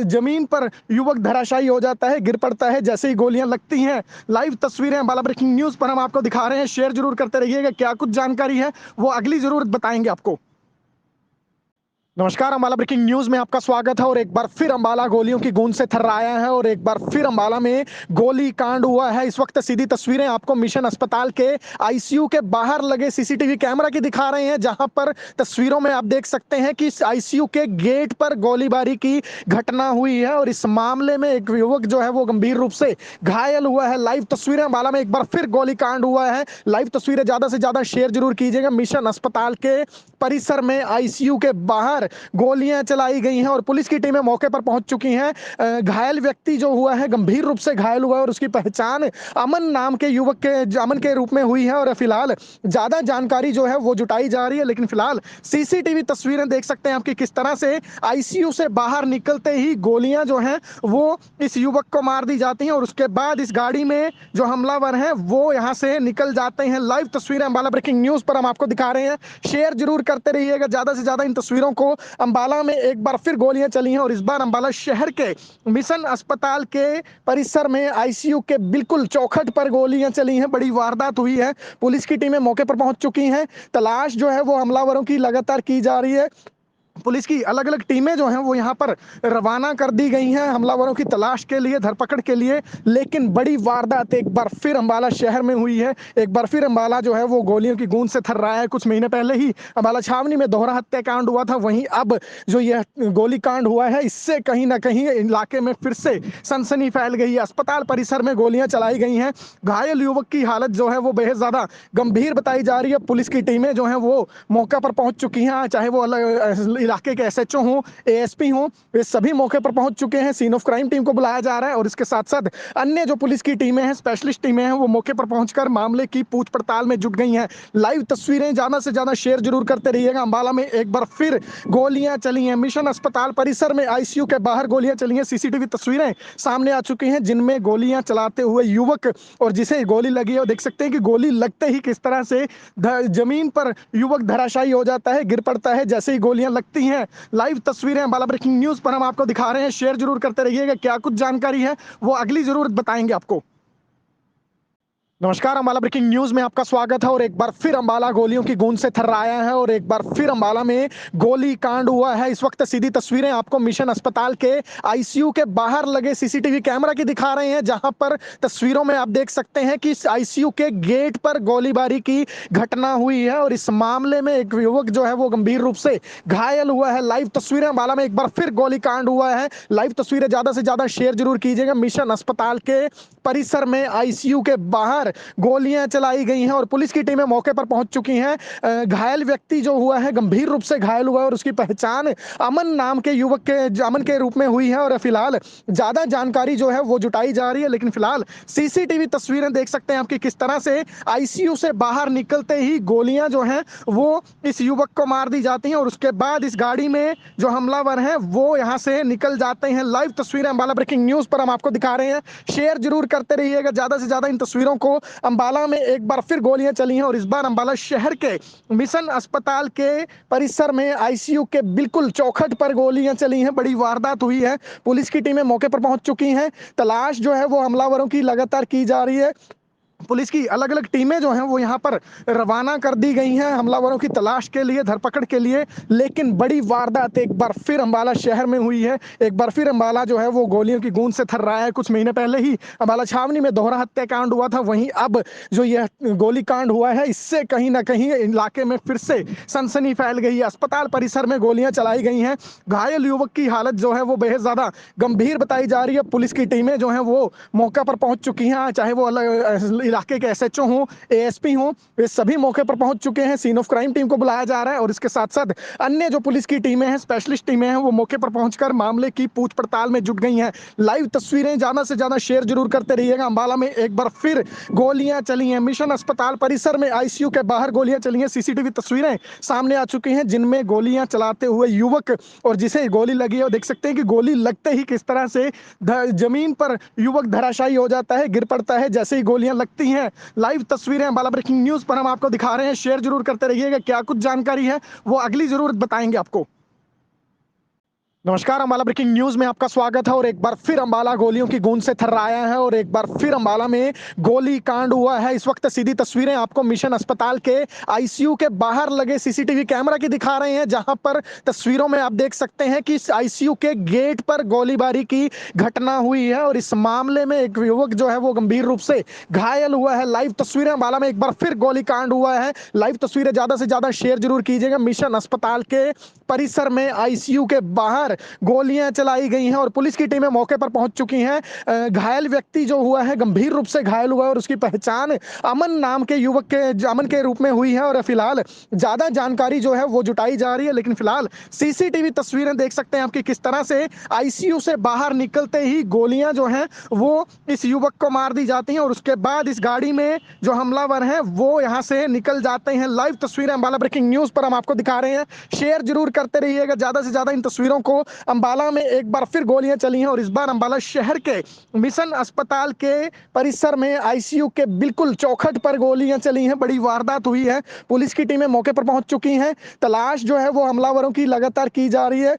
जमीन पर युवक धराशायी हो जाता है, गिर पड़ता है जैसे ही गोलियां लगती हैं। लाइव तस्वीरें अंबाला ब्रेकिंग न्यूज पर हम आपको दिखा रहे हैं, शेयर जरूर करते रहिएगा। क्या कुछ जानकारी है वो अगली जरूर बताएंगे आपको। नमस्कार, अम्बाला ब्रेकिंग न्यूज में आपका स्वागत है और एक बार फिर अम्बाला गोलियों की गूंज से थर्राया है और एक बार फिर अम्बाला में गोली कांड हुआ है। इस वक्त सीधी तस्वीरें आपको मिशन अस्पताल के आईसीयू के बाहर लगे सीसीटीवी कैमरा की दिखा रहे हैं, जहां पर तस्वीरों में आप देख सकते हैं कि आईसीयू के गेट पर गोलीबारी की घटना हुई है और इस मामले में एक युवक जो है वो गंभीर रूप से घायल हुआ है। लाइव तस्वीरें अम्बाला में एक बार फिर गोली कांड हुआ है। लाइव तस्वीरें ज्यादा से ज्यादा शेयर जरूर कीजिएगा। मिशन अस्पताल के परिसर में आईसीयू के बाहर गोलियां चलाई गई हैं और पुलिस की टीमें मौके पर पहुंच चुकी हैं। घायल व्यक्ति जो हुआ है गंभीर रूप से घायल हुआ है और उसकी पहचान अमन नाम के युवक के अमन के रूप में हुई है और फिलहाल ज्यादा जानकारी जो है वो जुटाई जा रही है। लेकिन फिलहाल सीसीटीवी तस्वीरें देख सकते हैं आपकी किस तरह से आईसीयू से बाहर निकलते ही गोलियां जो हैं वो इस युवक को मार दी जाती हैं और उसके बाद इस गाड़ी में जो हमलावर हैं वो यहां से निकल जाते हैं। लाइव तस्वीरें अंबाला ब्रेकिंग न्यूज पर हम आपको दिखा रहे हैं, शेयर जरूर करते रहिएगा ज्यादा से ज्यादा इन तस्वीरों को। अंबाला में एक बार फिर गोलियां चली हैं और इस बार अंबाला शहर के मिशन अस्पताल के परिसर में आईसीयू के बिल्कुल चौखट पर गोलियां चली हैं। बड़ी वारदात हुई है। पुलिस की टीमें मौके पर पहुंच चुकी हैं। तलाश जो है वो हमलावरों की लगातार की जा रही है। पुलिस की अलग अलग टीमें जो हैं वो यहाँ पर रवाना कर दी गई हैं हमलावरों की तलाश के लिए, धरपकड़ के लिए। लेकिन बड़ी वारदात एक बार फिर अंबाला शहर में हुई है। एक बार फिर अंबाला जो है वो गोलियों की गूंज से थर्राया है। कुछ महीने पहले ही अंबाला छावनी में दोहरा हत्याकांड हुआ था, वहीं अब जो यह गोली कांड हुआ है इससे कहीं ना कहीं इलाके में फिर से सनसनी फैल गई है। अस्पताल परिसर में गोलियां चलाई गई हैं। घायल युवक की हालत जो है वो बेहद ज्यादा गंभीर बताई जा रही है। पुलिस की टीमें जो है वो मौका पर पहुंच चुकी हैं, चाहे वो अलग इलाके के एसएचओ हों, एएसपी हों, वे सभी मौके पर पहुंच चुके हैं। सीन ऑफ क्राइम टीम को बुलाया जा रहा है और इसके साथ साथ अन्य जो पुलिस की टीमें हैं, स्पेशलिस्ट टीमें हैं, वो मौके पर पहुंचकर मामले की पूछ पड़ताल में जुट गई हैं। लाइव तस्वीरें ज्यादा से ज्यादा शेयर जरूर करते रहिएगा। अंबाला में एक बार फिर गोलियां चली हैं। मिशन अस्पताल परिसर में आईसीयू के बाहर गोलियां चली हैं। सीसीटीवी तस्वीरें सामने आ चुकी हैं जिनमें गोलियां चलाते हुए युवक और जिसे गोली लगी है वो देख सकते हैं कि गोली लगते ही किस तरह से जमीन पर युवक धराशायी हो जाता है, गिर पड़ता है जैसे ही गोलियां लगती हैं। लाइव तस्वीरें अंबाला ब्रेकिंग न्यूज पर हम आपको दिखा रहे हैं, शेयर जरूर करते रहिएगा। क्या कुछ जानकारी है वो अगली जरूर बताएंगे आपको। नमस्कार, अम्बाला ब्रेकिंग न्यूज में आपका स्वागत है और एक बार फिर अम्बाला गोलियों की गूंज से थर्राया है और एक बार फिर अम्बाला में गोली कांड हुआ है। इस वक्त सीधी तस्वीरें आपको मिशन अस्पताल के आईसीयू के बाहर लगे सीसीटीवी कैमरा की दिखा रहे हैं, जहां पर तस्वीरों में आप देख सकते हैं कि इस आईसीयू के गेट पर गोलीबारी की घटना हुई है और इस मामले में एक युवक जो है वो गंभीर रूप से घायल हुआ है। लाइव तस्वीरें अम्बाला में एक बार फिर गोली कांड हुआ है। लाइव तस्वीरें ज्यादा से ज्यादा शेयर जरूर कीजिएगा। मिशन अस्पताल के परिसर में आईसीयू के बाहर गोलियां चलाई गई हैं और पुलिस की टीमें मौके पर पहुंच चुकी हैं। घायल व्यक्ति जो हुआ है गंभीर रूप से घायल हुआ है और उसकी पहचान अमन नाम के युवक के अमन के रूप में हुई है और फिलहाल ज्यादा जानकारी जो है वो जुटाई जा रही है। लेकिन फिलहाल सीसीटीवी तस्वीरें देख सकते हैं आपकी किस तरह से आईसीयू से बाहर निकलते ही गोलियां जो हैं वो इस युवक को मार दी जाती हैं और उसके बाद इस गाड़ी में जो हमलावर हैं वो यहां से निकल जाते हैं। लाइव तस्वीरें अम्बाला ब्रेकिंग न्यूज पर हम आपको दिखा रहे हैं, शेयर जरूर करते रहिएगा ज्यादा से ज्यादा इन तस्वीरों को। अम्बाला में एक बार फिर गोलियां चली हैं और इस बार अम्बाला शहर के मिशन अस्पताल के परिसर में आईसीयू के बिल्कुल चौखट पर गोलियां चली हैं। बड़ी वारदात हुई है। पुलिस की टीमें मौके पर पहुंच चुकी हैं। तलाश जो है वो हमलावरों की लगातार की जा रही है। पुलिस की अलग अलग टीमें जो हैं वो यहाँ पर रवाना कर दी गई हैं हमलावरों की तलाश के लिए, धरपकड़ के लिए। लेकिन बड़ी वारदात एक बार फिर अम्बाला शहर में हुई है। एक बार फिर अम्बाला जो है वो गोलियों की गूंज से थर्राया है। कुछ महीने पहले ही अम्बाला छावनी में दोहरा हत्याकांड हुआ था, वहीं अब जो यह गोली कांड हुआ है इससे कहीं ना कहीं इलाके में फिर से सनसनी फैल गई है। अस्पताल परिसर में गोलियां चलाई गई हैं। घायल युवक की हालत जो है वो बेहद ज्यादा गंभीर बताई जा रही है। पुलिस की टीमें जो है वो मौका पर पहुंच चुकी हैं, चाहे वो अलग इलाके के एसएचओ हों, एएसपी हों, वे सभी मौके पर पहुंच चुके हैं। सीन ऑफ क्राइम टीम को बुलाया जा रहा है और इसके साथ साथ अन्य जो पुलिस की टीमें हैं, स्पेशलिस्ट टीमें हैं, वो मौके पर पहुंचकर मामले की पूछ पड़ताल में जुट गई हैं। लाइव तस्वीरें ज्यादा से ज्यादा शेयर जरूर करते रहिएगा। अम्बाला में एक बार फिर गोलियां चली हैं। मिशन अस्पताल परिसर में आईसीयू के बाहर गोलियां चली हैं। सीसीटीवी तस्वीरें सामने आ चुकी हैं जिनमें गोलियां चलाते हुए युवक और जिसे गोली लगी है, और देख सकते हैं कि गोली लगते ही किस तरह से जमीन पर युवक धराशायी हो जाता है, गिर पड़ता है जैसे ही गोलियां लगती हैं। लाइव तस्वीरें अम्बाला ब्रेकिंग न्यूज पर हम आपको दिखा रहे हैं, शेयर जरूर करते रहिएगा। क्या कुछ जानकारी है वो अगली जरूर बताएंगे आपको। नमस्कार, अम्बाला ब्रेकिंग न्यूज में आपका स्वागत है और एक बार फिर अम्बाला गोलियों की गूंज से थर्राया है और एक बार फिर अम्बाला में गोली कांड हुआ है। इस वक्त सीधी तस्वीरें आपको मिशन अस्पताल के आईसीयू के बाहर लगे सीसीटीवी कैमरा की दिखा रहे हैं, जहां पर तस्वीरों में आप देख सकते हैं कि इस आईसीयू के गेट पर गोलीबारी की घटना हुई है और इस मामले में एक युवक जो है वो गंभीर रूप से घायल हुआ है। लाइव तस्वीरें अम्बाला में एक बार फिर गोली कांड हुआ है। लाइव तस्वीरें ज्यादा से ज्यादा शेयर जरूर कीजिएगा। मिशन अस्पताल के परिसर में आईसीयू के बाहर गोलियां चलाई गई हैं और पुलिस की टीमें मौके पर पहुंच चुकी हैं। घायल व्यक्ति जो हुआ है गंभीर रूप से घायल हुआ है और उसकी पहचान अमन नाम के युवक के अमन के रूप में हुई है और फिलहाल ज्यादा जानकारी जो है वो जुटाई जा रही है। लेकिन फिलहाल सीसीटीवी तस्वीरें देख सकते हैं आपकी किस तरह से आईसीयू से बाहर निकलते ही गोलियां जो हैं वो इस युवक को मार दी जाती हैं और उसके बाद इस गाड़ी में जो हमलावर हैं वो यहां से निकल जाते हैं। लाइव तस्वीरें अम्बाला ब्रेकिंग न्यूज पर हम आपको दिखा रहे हैं, शेयर जरूर करते रहिएगा ज्यादा से ज्यादा इन तस्वीरों को। अम्बाला में एक बार फिर गोलियां चली हैं और इस बार अम्बाला शहर के मिशन अस्पताल के परिसर में आईसीयू के बिल्कुल चौखट पर गोलियां चली हैं। बड़ी वारदात हुई है। पुलिस की टीमें मौके पर पहुंच चुकी हैं। तलाश जो है वो हमलावरों की लगातार की जा रही है।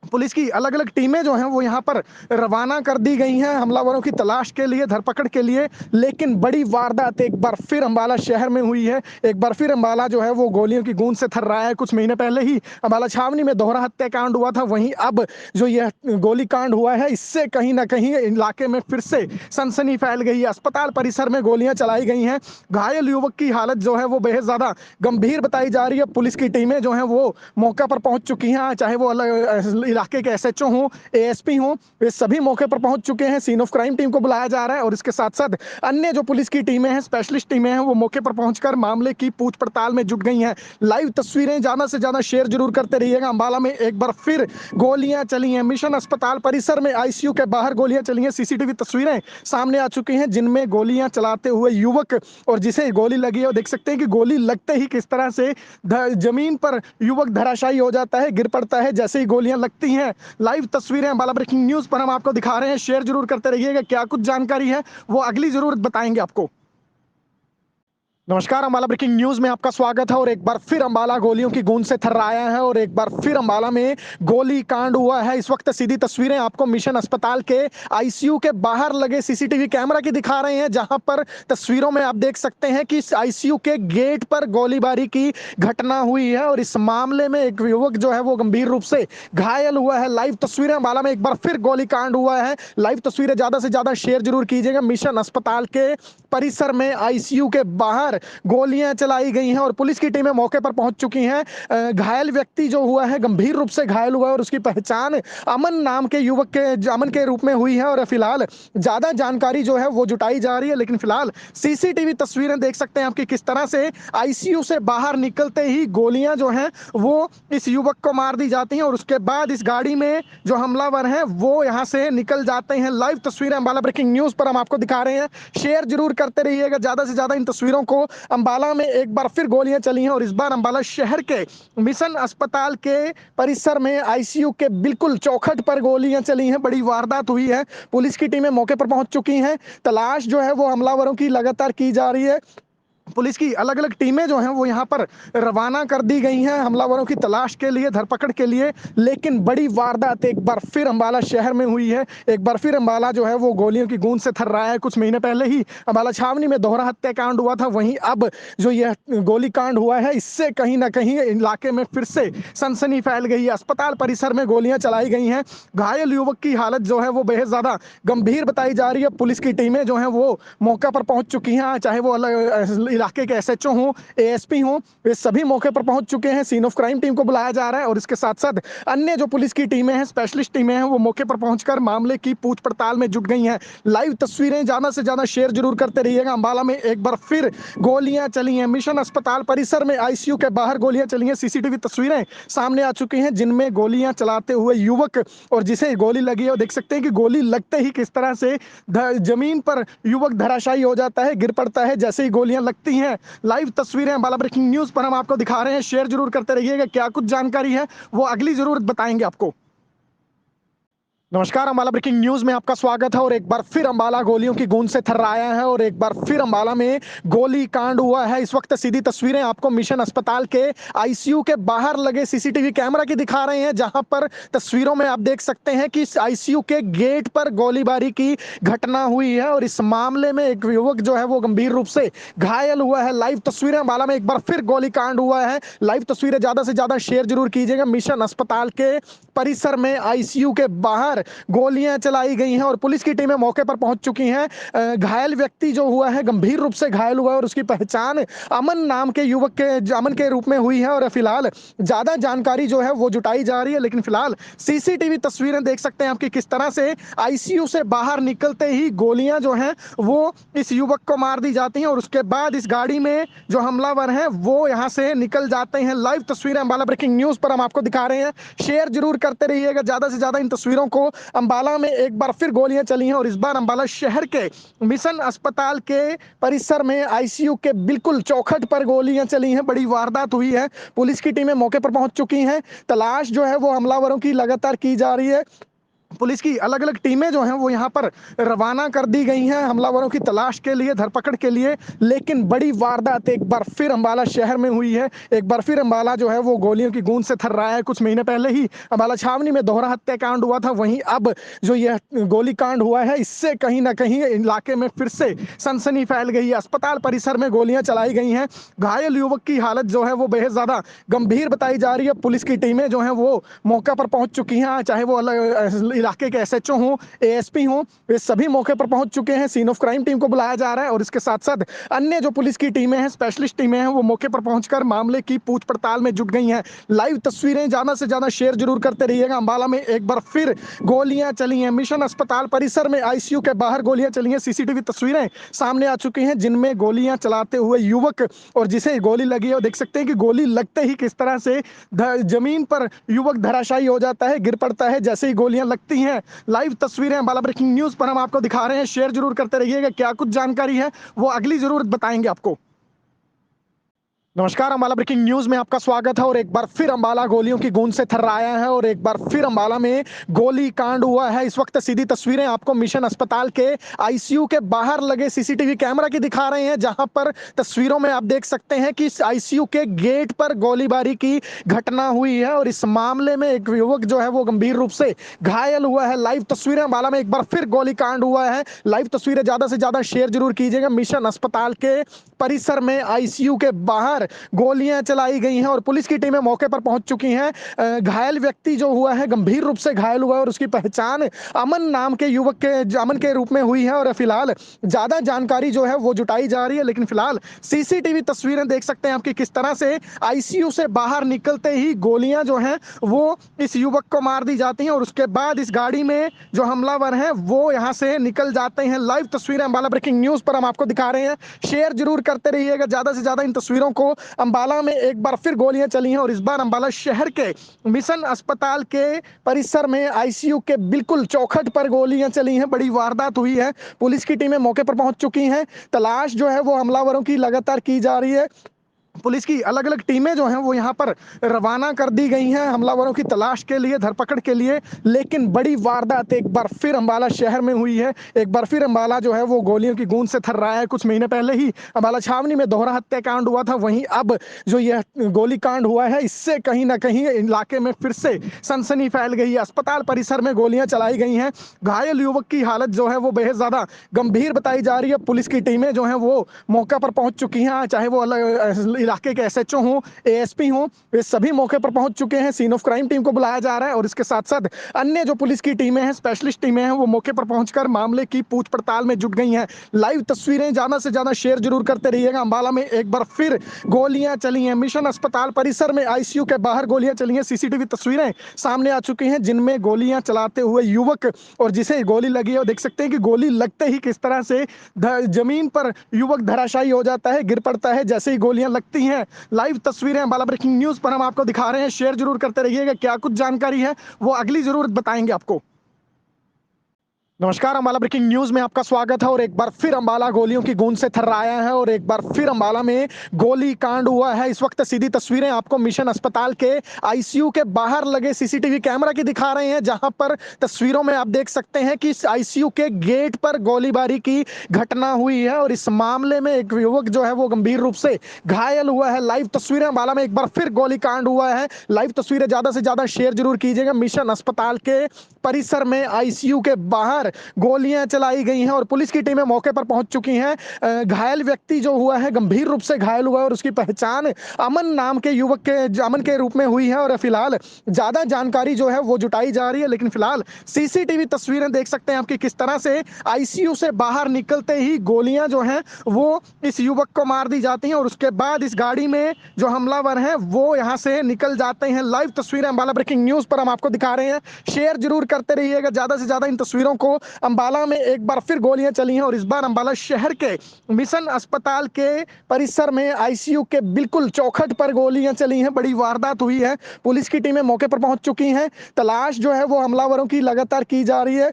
पुलिस की अलग अलग टीमें जो हैं वो यहाँ पर रवाना कर दी गई हैं हमलावरों की तलाश के लिए, धरपकड़ के लिए। लेकिन बड़ी वारदात एक बार फिर अम्बाला शहर में हुई है। एक बार फिर अम्बाला जो है वो गोलियों की गूंज से थर्राया है। कुछ महीने पहले ही अम्बाला छावनी में दोहरा हत्याकांड हुआ था, वहीं अब जो यह गोली कांड हुआ है इससे कहीं ना कहीं इलाके में फिर से सनसनी फैल गई है। अस्पताल परिसर में गोलियां चलाई गई हैं। घायल युवक की हालत जो है वो बेहद ज्यादा गंभीर बताई जा रही है। पुलिस की टीमें जो हैं वो मौका पर पहुंच चुकी हैं, चाहे वो अलग इलाके के एसएचओ हों, एएसपी हों, वे सभी मौके पर पहुंच चुके हैं। सीन ऑफ क्राइम टीम को बुलाया जा रहा है और इसके साथ साथ अन्य जो पुलिस की टीमें हैं, स्पेशलिस्ट टीमें हैं, वो मौके पर पहुंचकर मामले की पूछ पड़ताल में जुट गई हैं। लाइव तस्वीरें ज्यादा से ज्यादा शेयर जरूर करते रहिएगा। अम्बाला में एक बार फिर गोलियां चली हैं। मिशन अस्पताल परिसर में आईसीयू के बाहर गोलियां चली हैं। सीसीटीवी तस्वीरें सामने आ चुकी हैं जिनमें गोलियां चलाते हुए युवक और जिसे गोली लगी है, और देख सकते हैं कि गोली लगते ही किस तरह से जमीन पर युवक धराशायी हो जाता है, गिर पड़ता है जैसे ही गोलियां लगती हैं। लाइव तस्वीरें अम्बाला ब्रेकिंग न्यूज पर हम आपको दिखा रहे हैं, शेयर जरूर करते रहिएगा। क्या कुछ जानकारी है वो अगली जरूर बताएंगे आपको। नमस्कार, अम्बाला ब्रेकिंग न्यूज में आपका स्वागत है और एक बार फिर अम्बाला गोलियों की गूंज से थर्राया है और एक बार फिर अम्बाला में गोली कांड हुआ है। इस वक्त सीधी तस्वीरें आपको मिशन अस्पताल के आईसीयू के बाहर लगे सीसीटीवी कैमरा की दिखा रहे हैं, जहां पर तस्वीरों में आप देख सकते हैं कि आईसीयू के गेट पर गोलीबारी की घटना हुई है और इस मामले में एक युवक जो है वो गंभीर रूप से घायल हुआ है। लाइव तस्वीरें अम्बाला में एक बार फिर गोली कांड हुआ है। लाइव तस्वीरें ज्यादा से ज्यादा शेयर जरूर कीजिएगा। मिशन अस्पताल के परिसर में आईसीयू के बाहर गोलियां चलाई गई हैं और पुलिस की टीमें मौके पर पहुंच चुकी हैं। घायल व्यक्ति जो हुआ है गंभीर रूप से घायल हुआ है और उसकी पहचान अमन नाम के युवक के अमन के रूप में हुई है और फिलहाल ज्यादा जानकारी जो है वो जुटाई जा रही है। लेकिन फिलहाल सीसीटीवी तस्वीरें देख सकते हैं आपकी किस तरह से आईसीयू से बाहर निकलते ही गोलियां जो हैं वो इस युवक को मार दी जाती हैं और उसके बाद इस गाड़ी में जो हमलावर हैं वो यहां से निकल जाते हैं। लाइव तस्वीरें अम्बाला ब्रेकिंग न्यूज पर हम आपको दिखा रहे हैं, शेयर जरूर करते रहिएगा ज्यादा से ज्यादा इन तस्वीरों को। अंबाला में एक बार फिर गोलियां चली हैं और इस बार अंबाला शहर के मिशन अस्पताल के परिसर में आईसीयू के बिल्कुल चौखट पर गोलियां चली हैं। बड़ी वारदात हुई है। पुलिस की टीमें मौके पर पहुंच चुकी हैं। तलाश जो है वो हमलावरों की लगातार की जा रही है। पुलिस की अलग अलग टीमें जो हैं वो यहाँ पर रवाना कर दी गई हैं हमलावरों की तलाश के लिए, धरपकड़ के लिए। लेकिन बड़ी वारदात एक बार फिर अंबाला शहर में हुई है। एक बार फिर अंबाला जो है वो गोलियों की गूंज से थर्राया है। कुछ महीने पहले ही अंबाला छावनी में दोहरा हत्याकांड हुआ था, वहीं अब जो यह गोली कांड हुआ है इससे कहीं ना कहीं इलाके में फिर से सनसनी फैल गई है। अस्पताल परिसर में गोलियां चलाई गई हैं। घायल युवक की हालत जो है वो बेहद ज्यादा गंभीर बताई जा रही है। पुलिस की टीमें जो हैं वो मौका पर पहुंच चुकी हैं, चाहे वो अलग इलाके के एसएचओ हों, एएसपी हों, वे सभी मौके पर पहुंच चुके हैं। सीन ऑफ क्राइम टीम को बुलाया जा रहा है और इसके साथ साथ अन्य जो पुलिस की टीमें हैं, स्पेशलिस्ट टीमें हैं, वो मौके पर पहुंचकर मामले की पूछ पड़ताल में जुट गई हैं। लाइव तस्वीरें ज्यादा से ज्यादा शेयर जरूर करते रहिएगा। अंबाला में एक बार फिर गोलियां चली हैं। मिशन अस्पताल परिसर में आईसीयू के बाहर गोलियां चली हैं। सीसीटीवी तस्वीरें सामने आ चुकी हैं जिनमें गोलियां चलाते हुए युवक और जिसे गोली लगी है, और देख सकते हैं कि गोली लगते ही किस तरह से जमीन पर युवक धराशायी हो जाता है, गिर पड़ता है जैसे ही गोलियां लगती हैं। लाइव तस्वीरें अम्बाला ब्रेकिंग न्यूज पर हम आपको दिखा रहे हैं, शेयर जरूर करते रहिएगा। क्या कुछ जानकारी है वो अगली जरूर बताएंगे आपको। नमस्कार, अम्बाला ब्रेकिंग न्यूज में आपका स्वागत है और एक बार फिर अम्बाला गोलियों की गूंज से थर्राया है और एक बार फिर अम्बाला में गोली कांड हुआ है। इस वक्त सीधी तस्वीरें आपको मिशन अस्पताल के आईसीयू के बाहर लगे सीसीटीवी कैमरा की दिखा रहे हैं, जहां पर तस्वीरों में आप देख सकते हैं कि आईसीयू के गेट पर गोलीबारी की घटना हुई है और इस मामले में एक युवक जो है वो गंभीर रूप से घायल हुआ है। लाइव तस्वीरें अम्बाला में एक बार फिर गोली कांड हुआ है। लाइव तस्वीरें ज्यादा से ज्यादा शेयर जरूर कीजिएगा। मिशन अस्पताल के परिसर में आईसीयू के बाहर गोलियां चलाई गई हैं और पुलिस की टीमें मौके पर पहुंच चुकी हैं। घायल व्यक्ति जो हुआ है गंभीर रूप से घायल हुआ है और उसकी पहचान अमन नाम के युवक के अमन के रूप में हुई है और फिलहाल ज्यादा जानकारी जो है वो जुटाई जा रही है। लेकिन फिलहाल सीसीटीवी तस्वीरें देख सकते हैं आपकी किस तरह से आईसीयू से बाहर निकलते ही गोलियां जो हैं वो इस युवक को मार दी जाती हैं और उसके बाद इस गाड़ी में जो हमलावर हैं वो यहां से निकल जाते हैं। लाइव तस्वीरें अम्बाला ब्रेकिंग न्यूज पर हम आपको दिखा रहे हैं, शेयर जरूर करते रहिएगा ज्यादा से ज्यादा इन तस्वीरों को। अंबाला में एक बार फिर गोलियां चली हैं और इस बार अंबाला शहर के मिशन अस्पताल के परिसर में आईसीयू के बिल्कुल चौखट पर गोलियां चली हैं। बड़ी वारदात हुई है। पुलिस की टीमें मौके पर पहुंच चुकी हैं। तलाश जो है वो हमलावरों की लगातार की जा रही है। पुलिस की अलग अलग टीमें जो हैं वो यहाँ पर रवाना कर दी गई हैं हमलावरों की तलाश के लिए, धरपकड़ के लिए। लेकिन बड़ी वारदात एक बार फिर अंबाला शहर में हुई है। एक बार फिर अंबाला जो है वो गोलियों की गूंज से थर्राया है। कुछ महीने पहले ही अंबाला छावनी में दोहरा हत्याकांड हुआ था, वहीं अब जो यह गोली कांड हुआ है इससे कहीं ना कहीं इलाके में फिर से सनसनी फैल गई है। अस्पताल परिसर में गोलियां चलाई गई हैं। घायल युवक की हालत जो है वो बेहद ज्यादा गंभीर बताई जा रही है। पुलिस की टीमें जो हैं वो मौका पर पहुंच चुकी हैं, चाहे वो अलग इलाके के एसएचओ हों, एएसपी हों, वे सभी मौके पर पहुंच चुके हैं। सीन ऑफ क्राइम टीम को बुलाया जा रहा है और इसके साथ साथ अन्य जो पुलिस की टीमें हैं, स्पेशलिस्ट टीमें हैं, वो मौके पर पहुंचकर मामले की पूछ पड़ताल में जुट गई हैं। लाइव तस्वीरें ज्यादा से ज्यादा शेयर जरूर करते रहिएगा। अंबाला में एक बार फिर गोलियां चली हैं। मिशन अस्पताल परिसर में आईसीयू के बाहर गोलियां चली हैं। सीसीटीवी तस्वीरें सामने आ चुकी हैं जिनमें गोलियां चलाते हुए युवक और जिसे गोली लगी है, और देख सकते हैं कि गोली लगते ही किस तरह से जमीन पर युवक धराशायी हो जाता है, गिर पड़ता है जैसे ही गोलियां लगती हैं। लाइव तस्वीरें अम्बाला ब्रेकिंग न्यूज पर हम आपको दिखा रहे हैं, शेयर जरूर करते रहिएगा। क्या कुछ जानकारी है वो अगली जरूर बताएंगे आपको। नमस्कार, अम्बाला ब्रेकिंग न्यूज में आपका स्वागत है और एक बार फिर अम्बाला गोलियों की गूंज से थर्राया है और एक बार फिर अम्बाला में गोली कांड हुआ है। इस वक्त सीधी तस्वीरें आपको मिशन अस्पताल के आईसीयू के बाहर लगे सीसीटीवी कैमरा की दिखा रहे हैं, जहां पर तस्वीरों में आप देख सकते हैं कि इस आईसीयू के गेट पर गोलीबारी की घटना हुई है और इस मामले में एक युवक जो है वो गंभीर रूप से घायल हुआ है। लाइव तस्वीरें अम्बाला में एक बार फिर गोली कांड हुआ है। लाइव तस्वीरें ज्यादा से ज्यादा शेयर जरूर कीजिएगा। मिशन अस्पताल के परिसर में आईसीयू के बाहर गोलियां चलाई गई हैं और पुलिस की टीमें मौके पर पहुंच चुकी हैं। घायल व्यक्ति जो हुआ है गंभीर रूप से घायल हुआ है और उसकी पहचान अमन नाम के युवक के अमन के रूप में हुई है और फिलहाल ज्यादा जानकारी जो है वो जुटाई जा रही है। लेकिन फिलहाल सीसीटीवी तस्वीरें देख सकते हैं आपकी किस तरह से आईसीयू से बाहर निकलते ही गोलियां जो हैं वो इस युवक को मार दी जाती हैं और उसके बाद इस गाड़ी में जो हमलावर हैं वो यहां से निकल जाते हैं। लाइव तस्वीरें अम्बाला ब्रेकिंग न्यूज पर हम आपको दिखा रहे हैं, शेयर जरूर करते रहिएगा ज्यादा से ज्यादा इन तस्वीरों को। अम्बाला में एक बार फिर गोलियां चली हैं और इस बार अम्बाला शहर के मिशन अस्पताल के परिसर में आईसीयू के बिल्कुल चौखट पर गोलियां चली हैं। बड़ी वारदात हुई है। पुलिस की टीमें मौके पर पहुंच चुकी हैं। तलाश जो है वो हमलावरों की लगातार की जा रही है। पुलिस की अलग अलग टीमें जो हैं वो यहाँ पर रवाना कर दी गई हैं हमलावरों की तलाश के लिए, धरपकड़ के लिए। लेकिन बड़ी वारदात एक बार फिर अम्बाला शहर में हुई है। एक बार फिर अम्बाला जो है वो गोलियों की गूंज से थर्राया है। कुछ महीने पहले ही अम्बाला छावनी में दोहरा हत्याकांड हुआ था, वहीं अब जो यह गोली कांड हुआ है इससे कहीं ना कहीं इलाके में फिर से सनसनी फैल गई है। अस्पताल परिसर में गोलियां चलाई गई हैं। घायल युवक की हालत जो है वो बेहद ज्यादा गंभीर बताई जा रही है। पुलिस की टीमें जो है वो मौका पर पहुंच चुकी हैं, चाहे वो अलग इलाके के एसएचओ हों, एएसपी हों, वे सभी मौके पर पहुंच चुके हैं। सीन ऑफ क्राइम टीम को बुलाया जा रहा है और इसके साथ साथ अन्य जो पुलिस की टीमें हैं, स्पेशलिस्ट टीमें हैं, वो मौके पर पहुंचकर मामले की पूछ पड़ताल में जुट गई हैं। लाइव तस्वीरें ज्यादा से ज्यादा शेयर जरूर करते रहिएगा। अम्बाला में एक बार फिर गोलियां चली हैं। मिशन अस्पताल परिसर में आईसीयू के बाहर गोलियां चली हैं। सीसीटीवी तस्वीरें सामने आ चुकी हैं जिनमें गोलियां चलाते हुए युवक और जिसे गोली लगी है, देख सकते हैं कि गोली लगते ही किस तरह से जमीन पर युवक धराशायी हो जाता है, गिर पड़ता है जैसे ही गोलियां लगती हैं। लाइव तस्वीरें अम्बाला ब्रेकिंग न्यूज पर हम आपको दिखा रहे हैं, शेयर जरूर करते रहिएगा। क्या कुछ जानकारी है वो अगली जरूर बताएंगे आपको। नमस्कार, अम्बाला ब्रेकिंग न्यूज में आपका स्वागत है और एक बार फिर अम्बाला गोलियों की गूंज से थर्राया है और एक बार फिर अम्बाला में गोली कांड हुआ है। इस वक्त सीधी तस्वीरें आपको मिशन अस्पताल के आईसीयू के बाहर लगे सीसीटीवी कैमरा की दिखा रहे हैं, जहां पर तस्वीरों में आप देख सकते हैं कि इस आईसीयू के गेट पर गोलीबारी की घटना हुई है और इस मामले में एक युवक जो है वो गंभीर रूप से घायल हुआ है। लाइव तस्वीरें अम्बाला में एक बार फिर गोली कांड हुआ है। लाइव तस्वीरें ज्यादा से ज्यादा शेयर जरूर कीजिएगा। मिशन अस्पताल के परिसर में आईसीयू के बाहर गोलियां चलाई गई हैं और पुलिस की टीमें मौके पर पहुंच चुकी हैं। घायल व्यक्ति जो हुआ है गंभीर रूप से घायल हुआ है और उसकी पहचान अमन नाम के युवक के अमन के रूप में हुई है और फिलहाल ज्यादा जानकारी जो है वो जुटाई जा रही है। लेकिन फिलहाल सीसीटीवी तस्वीरें देख सकते हैं आपकी किस तरह से आईसीयू से बाहर निकलते ही गोलियां जो हैं वो इस युवक को मार दी जाती हैं और उसके बाद इस गाड़ी में जो हमलावर हैं वो यहां से निकल जाते हैं। लाइव तस्वीरें अम्बाला ब्रेकिंग न्यूज पर हम आपको दिखा रहे हैं, शेयर जरूर करते रहिएगा ज्यादा से ज्यादा इन तस्वीरों को। अम्बाला में एक बार फिर गोलियां चली हैं और इस बार अम्बाला शहर के मिशन अस्पताल के परिसर में आईसीयू के बिल्कुल चौखट पर गोलियां चली हैं। बड़ी वारदात हुई है। पुलिस की टीमें मौके पर पहुंच चुकी हैं। तलाश जो है वो हमलावरों की लगातार की जा रही है।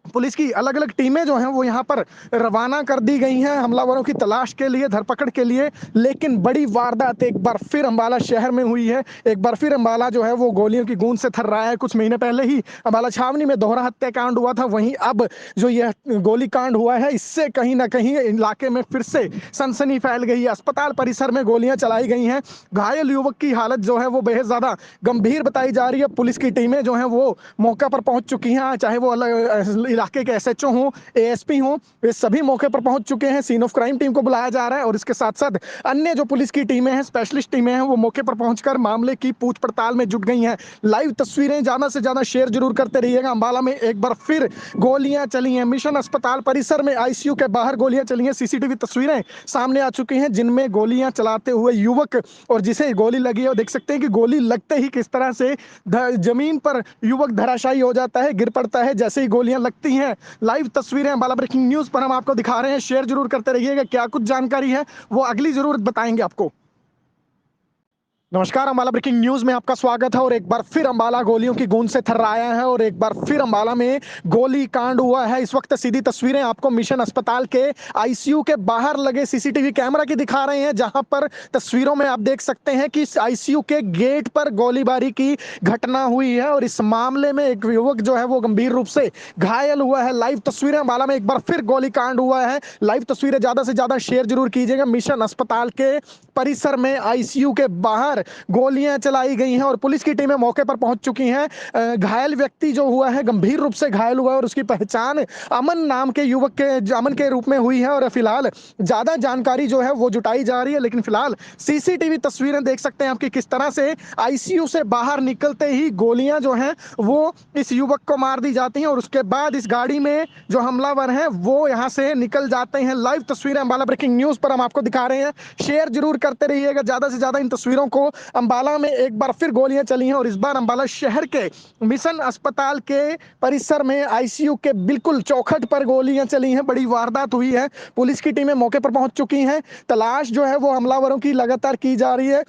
पुलिस की अलग अलग टीमें जो हैं वो यहाँ पर रवाना कर दी गई हैं हमलावरों की तलाश के लिए, धरपकड़ के लिए। लेकिन बड़ी वारदात एक बार फिर अम्बाला शहर में हुई है। एक बार फिर अम्बाला जो है वो गोलियों की गूंज से थर्राया है। कुछ महीने पहले ही अम्बाला छावनी में दोहरा हत्याकांड हुआ था, वहीं अब जो यह गोली कांड हुआ है इससे कहीं ना कहीं इलाके में फिर से सनसनी फैल गई है। अस्पताल परिसर में गोलियां चलाई गई हैं। घायल युवक की हालत जो है वो बेहद ज्यादा गंभीर बताई जा रही है। पुलिस की टीमें जो है वो मौका पर पहुंच चुकी हैं, चाहे वो अलग इलाके के एसएचओ हों, एएसपी हों, वे सभी मौके पर पहुंच चुके हैं। सीन ऑफ क्राइम टीम को बुलाया जा रहा है और इसके साथ साथ अन्य जो पुलिस की टीमें हैं, स्पेशलिस्ट टीमें हैं, वो मौके पर पहुंचकर मामले की पूछ पड़ताल में जुट गई हैं। लाइव तस्वीरें ज्यादा से ज्यादा शेयर जरूर करते रहिएगा। अम्बाला में एक बार फिर गोलियां चली हैं। मिशन अस्पताल परिसर में आईसीयू के बाहर गोलियां चली हैं। सीसीटीवी तस्वीरें सामने आ चुकी हैं जिनमें गोलियां चलाते हुए युवक और जिसे गोली लगी है, देख सकते हैं कि गोली लगते ही किस तरह से जमीन पर युवक धराशायी हो जाता है, गिर पड़ता है जैसे ही गोलियां लगती हैं। लाइव तस्वीरें अम्बाला ब्रेकिंग न्यूज पर हम आपको दिखा रहे हैं, शेयर जरूर करते रहिएगा। क्या कुछ जानकारी है वो अगली जरूर बताएंगे आपको। नमस्कार, अम्बाला ब्रेकिंग न्यूज में आपका स्वागत है और एक बार फिर अम्बाला गोलियों की गूंज से थर्राया है और एक बार फिर अम्बाला में गोली कांड हुआ है। इस वक्त सीधी तस्वीरें आपको मिशन अस्पताल के आईसीयू के बाहर लगे सीसीटीवी कैमरा की दिखा रहे हैं, जहां पर तस्वीरों में आप देख सकते हैं कि इस आईसीयू के गेट पर गोलीबारी की घटना हुई है और इस मामले में एक युवक जो है वो गंभीर रूप से घायल हुआ है। लाइव तस्वीरें अम्बाला में एक बार फिर गोली कांड हुआ है। लाइव तस्वीरें ज्यादा से ज्यादा शेयर जरूर कीजिएगा। मिशन अस्पताल के परिसर में आईसीयू के बाहर गोलियां चलाई गई हैं और पुलिस की टीमें मौके पर पहुंच चुकी हैं। घायल व्यक्ति जो हुआ है गंभीर रूप से घायल हुआ है और उसकी पहचान अमन नाम के युवक के अमन के रूप में हुई है और फिलहाल ज्यादा जानकारी जो है वो जुटाई जा रही है। लेकिन फिलहाल सीसीटीवी तस्वीरें देख सकते हैं आपकी किस तरह से आईसीयू से बाहर निकलते ही गोलियां जो हैं वो इस युवक को मार दी जाती हैं और उसके बाद इस गाड़ी में जो हमलावर हैं वो यहां से निकल जाते हैं। लाइव तस्वीरें अम्बाला ब्रेकिंग न्यूज पर हम आपको दिखा रहे हैं, शेयर जरूर करते रहिएगा ज्यादा से ज्यादा इन तस्वीरों को। अम्बाला में एक बार फिर गोलियां चली हैं और इस बार अम्बाला शहर के मिशन अस्पताल के परिसर में आईसीयू के बिल्कुल चौखट पर गोलियां चली हैं। बड़ी वारदात हुई है। पुलिस की टीमें मौके पर पहुंच चुकी हैं। तलाश जो है वो हमलावरों की लगातार की जा रही है।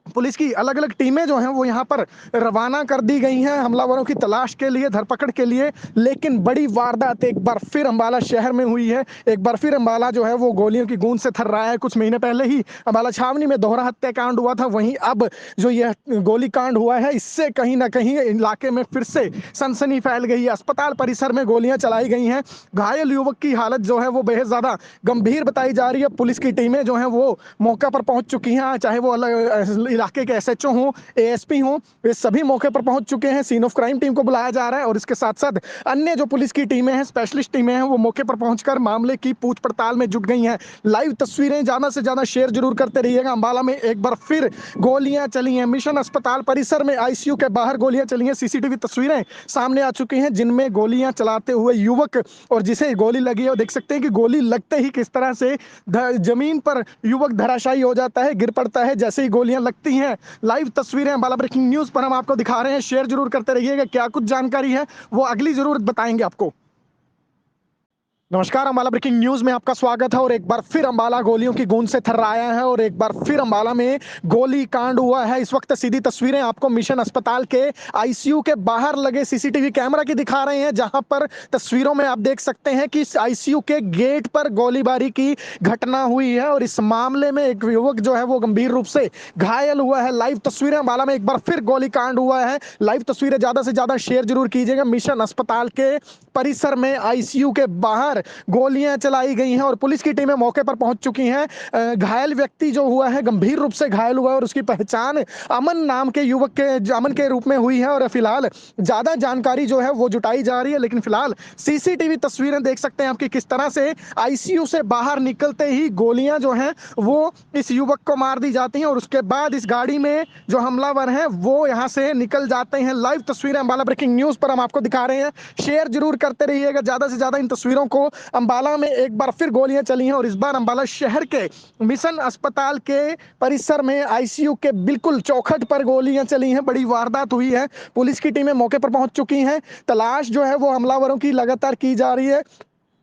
पुलिस की अलग अलग टीमें जो हैं वो यहाँ पर रवाना कर दी गई हैं हमलावरों की तलाश के लिए, धरपकड़ के लिए। लेकिन बड़ी वारदात एक बार फिर अम्बाला शहर में हुई है। एक बार फिर अम्बाला जो है वो गोलियों की गूंज से थर्राया है। कुछ महीने पहले ही अम्बाला छावनी में दोहरा हत्याकांड हुआ था, वहीं अब जो यह गोली कांड हुआ है इससे कहीं ना कहीं इलाके में फिर से सनसनी फैल गई है। अस्पताल परिसर में गोलियां चलाई गई हैं। घायल युवक की हालत जो है वो बेहद ज्यादा गंभीर बताई जा रही है। पुलिस की टीमें जो है वो मौका पर पहुंच चुकी हैं, चाहे वो अलग इलाके के एसएचओ हों, एएसपी हों, वे सभी मौके पर पहुंच चुके हैं। सीन ऑफ क्राइम टीम को बुलाया जा रहा है और इसके साथ साथ अन्य जो पुलिस की टीमें हैं, स्पेशलिस्ट टीमें हैं, वो मौके पर पहुंचकर मामले की पूछ पड़ताल में जुट गई हैं। लाइव तस्वीरें ज्यादा से ज्यादा शेयर जरूर करते रहिएगा। अम्बाला में एक बार फिर गोलियां चली हैं। मिशन अस्पताल परिसर में आईसीयू के बाहर गोलियां चली हैं। सीसीटीवी तस्वीरें सामने आ चुकी हैं जिनमें गोलियां चलाते हुए युवक और जिसे गोली लगी है, देख सकते हैं कि गोली लगते ही किस तरह से जमीन पर युवक धराशायी हो जाता है, गिर पड़ता है जैसे ही गोलियां लगती हैं। लाइव तस्वीरें अम्बाला ब्रेकिंग न्यूज पर हम आपको दिखा रहे हैं, शेयर जरूर करते रहिएगा। क्या कुछ जानकारी है वो अगली जरूर बताएंगे आपको। नमस्कार, अम्बाला ब्रेकिंग न्यूज में आपका स्वागत है और एक बार फिर अम्बाला गोलियों की गूंज से थर्राया है और एक बार फिर अम्बाला में गोली कांड हुआ है। इस वक्त सीधी तस्वीरें आपको मिशन अस्पताल के आईसीयू के बाहर लगे सीसीटीवी कैमरा की दिखा रहे हैं, जहां पर तस्वीरों में आप देख सकते हैं कि इस आईसीयू के गेट पर गोलीबारी की घटना हुई है और इस मामले में एक युवक जो है वो गंभीर रूप से घायल हुआ है। लाइव तस्वीरें अम्बाला में एक बार फिर गोली कांड हुआ है। लाइव तस्वीरें ज्यादा से ज्यादा शेयर जरूर कीजिएगा। मिशन अस्पताल के परिसर में आईसीयू के बाहर गोलियां चलाई गई हैं और पुलिस की टीमें मौके पर पहुंच चुकी हैं। घायल व्यक्ति जो हुआ है गंभीर रूप से घायल हुआ है और उसकी पहचान अमन नाम के युवक के अमन के रूप में हुई है और फिलहाल ज्यादा जानकारी जो है वो जुटाई जा रही है। लेकिन फिलहाल सीसीटीवी तस्वीरें देख सकते हैं आपकी किस तरह से आईसीयू से बाहर निकलते ही गोलियां जो हैं वो इस युवक को मार दी जाती हैं और उसके बाद इस गाड़ी में जो हमलावर हैं वो यहां से निकल जाते हैं। लाइव तस्वीरें अम्बाला ब्रेकिंग न्यूज पर हम आपको दिखा रहे हैं, शेयर जरूर करते रहिएगा ज्यादा से ज्यादा इन तस्वीरों को। अम्बाला में एक बार फिर गोलियां चली हैं और इस बार अम्बाला शहर के मिशन अस्पताल के परिसर में आईसीयू के बिल्कुल चौखट पर गोलियां चली हैं। बड़ी वारदात हुई है। पुलिस की टीमें मौके पर पहुंच चुकी हैं। तलाश जो है वो हमलावरों की लगातार की जा रही है।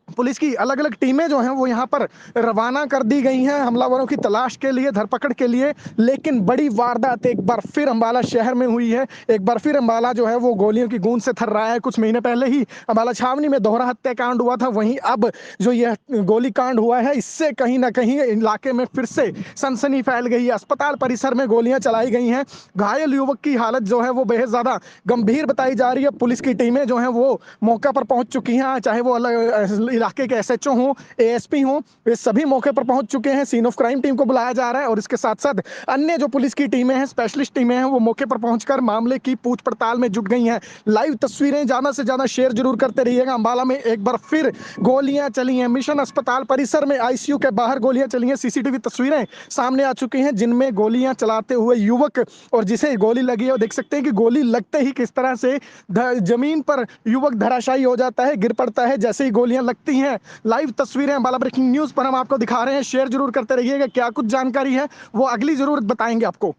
पुलिस की अलग अलग टीमें जो हैं वो यहाँ पर रवाना कर दी गई हैं हमलावरों की तलाश के लिए, धरपकड़ के लिए। लेकिन बड़ी वारदात एक बार फिर अम्बाला शहर में हुई है। एक बार फिर अम्बाला जो है वो गोलियों की गूंज से थर्राया है। कुछ महीने पहले ही अम्बाला छावनी में दोहरा हत्याकांड हुआ था, वहीं अब जो यह गोली कांड हुआ है इससे कहीं ना कहीं इलाके में फिर से सनसनी फैल गई है। अस्पताल परिसर में गोलियां चलाई गई हैं। घायल युवक की हालत जो है वो बेहद ज्यादा गंभीर बताई जा रही है। पुलिस की टीमें जो है वो मौका पर पहुंच चुकी हैं, चाहे वो अलग इलाके के एसएचओ हों, एएसपी हों, वे सभी मौके पर पहुंच चुके हैं। सीन ऑफ क्राइम टीम को बुलाया जा रहा है और इसके साथ साथ अन्य जो पुलिस की टीमें हैं, स्पेशलिस्ट टीमें हैं, वो मौके पर पहुंचकर मामले की पूछ पड़ताल में जुट गई हैं। लाइव तस्वीरें ज्यादा से ज्यादा शेयर जरूर करते रहिएगा। अम्बाला में एक बार फिर गोलियां चली हैं। मिशन अस्पताल परिसर में आईसीयू के बाहर गोलियां चली हैं। सीसीटीवी तस्वीरें सामने आ चुकी हैं जिनमें गोलियां चलाते हुए युवक और जिसे गोली लगी है, देख सकते हैं कि गोली लगते ही किस तरह से जमीन पर युवक धराशायी हो जाता है, गिर पड़ता है जैसे ही गोलियां लगती हैं। लाइव तस्वीरें अम्बाला ब्रेकिंग न्यूज पर हम आपको दिखा रहे हैं, शेयर जरूर करते रहिएगा। क्या कुछ जानकारी है वो अगली जरूर बताएंगे आपको।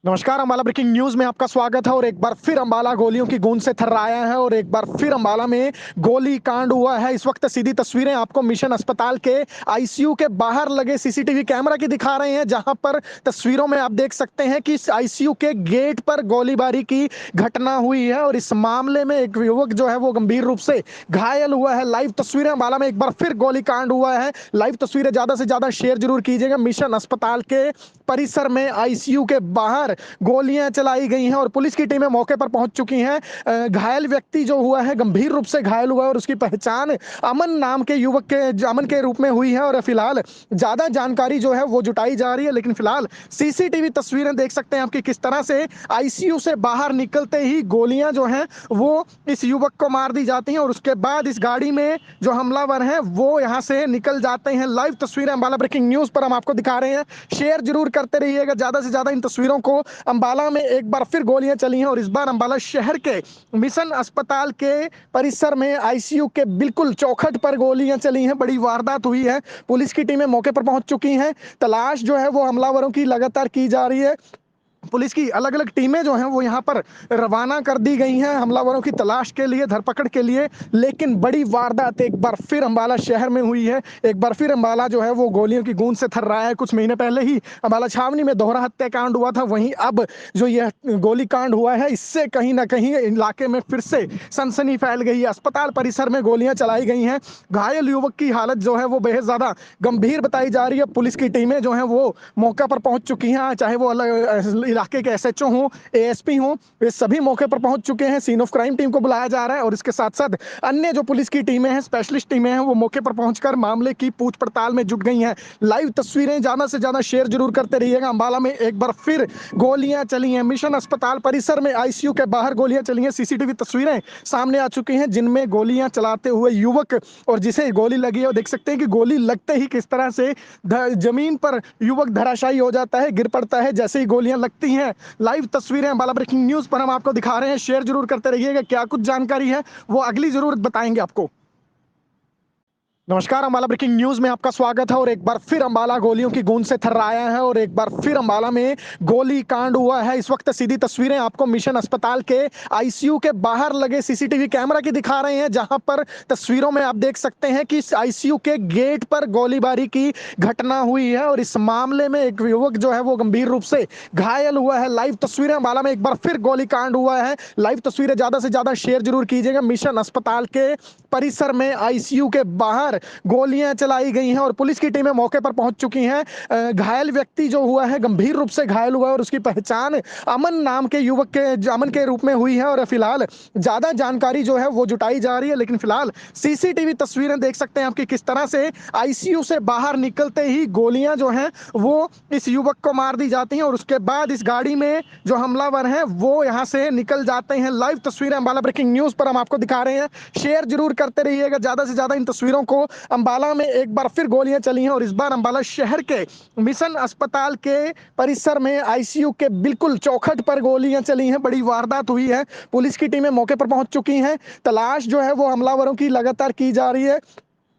नमस्कार, अम्बाला ब्रेकिंग न्यूज में आपका स्वागत है और एक बार फिर अम्बाला गोलियों की गूंज से थर्राया है और एक बार फिर अम्बाला में गोली कांड हुआ है। इस वक्त सीधी तस्वीरें आपको मिशन अस्पताल के आईसीयू के बाहर लगे सीसीटीवी कैमरा की दिखा रहे हैं, जहां पर तस्वीरों में आप देख सकते हैं कि आईसीयू के गेट पर गोलीबारी की घटना हुई है और इस मामले में एक युवक जो है वो गंभीर रूप से घायल हुआ है। लाइव तस्वीरें अम्बाला में एक बार फिर गोली कांड हुआ है। लाइव तस्वीरें ज्यादा से ज्यादा शेयर जरूर कीजिएगा। मिशन अस्पताल के परिसर में आईसीयू के बाहर गोलियां चलाई गई हैं और पुलिस की टीमें मौके पर पहुंच चुकी हैं। घायल व्यक्ति जो हुआ है, गंभीर रूप से घायल हुआ है और उसकी पहचान अमन नाम के युवक के अमन के रूप में हुई है और फिलहाल ज्यादा जानकारी जो है वो जुटाई जा रही है। लेकिन फिलहाल सीसीटीवी तस्वीरें देख सकते हैं आपकी किस तरह से आईसीयू से बाहर निकलते ही गोलियां जो हैं वो इस युवक को मार दी जाती हैं और उसके बाद इस गाड़ी में जो हमलावर हैं वो यहां से निकल जाते हैं। लाइव तस्वीरें अम्बाला ब्रेकिंग न्यूज पर हम आपको दिखा रहे हैं, शेयर जरूर करते रहिएगा ज्यादा से ज्यादा इन तस्वीरों को। अम्बाला में एक बार फिर गोलियां चली हैं और इस बार अम्बाला शहर के मिशन अस्पताल के परिसर में आईसीयू के बिल्कुल चौखट पर गोलियां चली हैं। बड़ी वारदात हुई है। पुलिस की टीमें मौके पर पहुंच चुकी हैं। तलाश जो है वो हमलावरों की लगातार की जा रही है। पुलिस की अलग अलग टीमें जो हैं वो यहाँ पर रवाना कर दी गई हैं हमलावरों की तलाश के लिए, धरपकड़ के लिए। लेकिन बड़ी वारदात एक बार फिर अम्बाला शहर में हुई है। एक बार फिर अम्बाला जो है वो गोलियों की गूंज से थर्राया है। कुछ महीने पहले ही अम्बाला छावनी में दोहरा हत्याकांड हुआ था, वहीं अब जो यह गोली कांड हुआ है इससे कहीं ना कहीं इलाके में फिर से सनसनी फैल गई है। अस्पताल परिसर में गोलियां चलाई गई हैं। घायल युवक की हालत जो है वो बेहद ज्यादा गंभीर बताई जा रही है। पुलिस की टीमें जो है वो मौका पर पहुंच चुकी हैं, चाहे वो अलग इलाके के एसएचओ हों, एएसपी हों, वे सभी मौके पर पहुंच चुके हैं। सीन ऑफ क्राइम टीम को बुलाया जा रहा है और इसके साथ साथ अन्य जो पुलिस की टीमें हैं, स्पेशलिस्ट टीमें हैं, वो मौके पर पहुंचकर मामले की पूछ पड़ताल में जुट गई हैं। लाइव तस्वीरें ज्यादा से ज्यादा शेयर जरूर करते रहिएगा। अम्बाला में एक बार फिर गोलियां चली हैं। मिशन अस्पताल परिसर में आईसीयू के बाहर गोलियां चली हैं। सीसीटीवी तस्वीरें सामने आ चुकी हैं जिनमें गोलियां चलाते हुए युवक और जिसे गोली लगी है, और देख सकते हैं कि गोली लगते ही किस तरह से जमीन पर युवक धराशायी हो जाता है, गिर पड़ता है जैसे ही गोलियां लगती हैं। लाइव तस्वीरें अम्बाला ब्रेकिंग न्यूज पर हम आपको दिखा रहे हैं, शेयर जरूर करते रहिएगा। क्या कुछ जानकारी है वो अगली जरूर बताएंगे आपको। नमस्कार, अम्बाला ब्रेकिंग न्यूज में आपका स्वागत है और एक बार फिर अम्बाला गोलियों की गूंज से थर्राया है और एक बार फिर अम्बाला में गोली कांड हुआ है। इस वक्त सीधी तस्वीरें आपको मिशन अस्पताल के आईसीयू के बाहर लगे सीसीटीवी कैमरा की दिखा रहे हैं, जहां पर तस्वीरों में आप देख सकते हैं कि आईसीयू के गेट पर गोलीबारी की घटना हुई है और इस मामले में एक युवक जो है वो गंभीर रूप से घायल हुआ है। लाइव तस्वीरें अम्बाला में एक बार फिर गोली कांड हुआ है। लाइव तस्वीरें ज्यादा से ज्यादा शेयर जरूर कीजिएगा। मिशन अस्पताल के परिसर में आईसीयू के बाहर गोलियां चलाई गई हैं और पुलिस की टीमें मौके पर पहुंच चुकी हैं। घायल व्यक्ति जो हुआ है, गंभीर रूप से घायल हुआ है और उसकी पहचान अमन नाम के युवक के अमन के रूप में हुई है और फिलहाल ज्यादा जानकारी जो है वो जुटाई जा रही है। लेकिन फिलहाल सीसीटीवी तस्वीरें देख सकते हैं आपकी किस तरह से आईसीयू से बाहर निकलते ही गोलियां जो हैं वो इस युवक को मार दी जाती हैं और उसके बाद इस गाड़ी में जो हमलावर हैं वो यहां से निकल जाते हैं। लाइव तस्वीरें अम्बाला ब्रेकिंग न्यूज पर हम आपको दिखा रहे हैं, शेयर जरूर करते रहिएगा ज्यादा से ज्यादा इन तस्वीरों को। अम्बाला में एक बार फिर गोलियां चली हैं और इस बार अम्बाला शहर के मिशन अस्पताल के परिसर में आईसीयू के बिल्कुल चौखट पर गोलियां चली हैं। बड़ी वारदात हुई है। पुलिस की टीमें मौके पर पहुंच चुकी हैं। तलाश जो है वो हमलावरों की लगातार की जा रही है।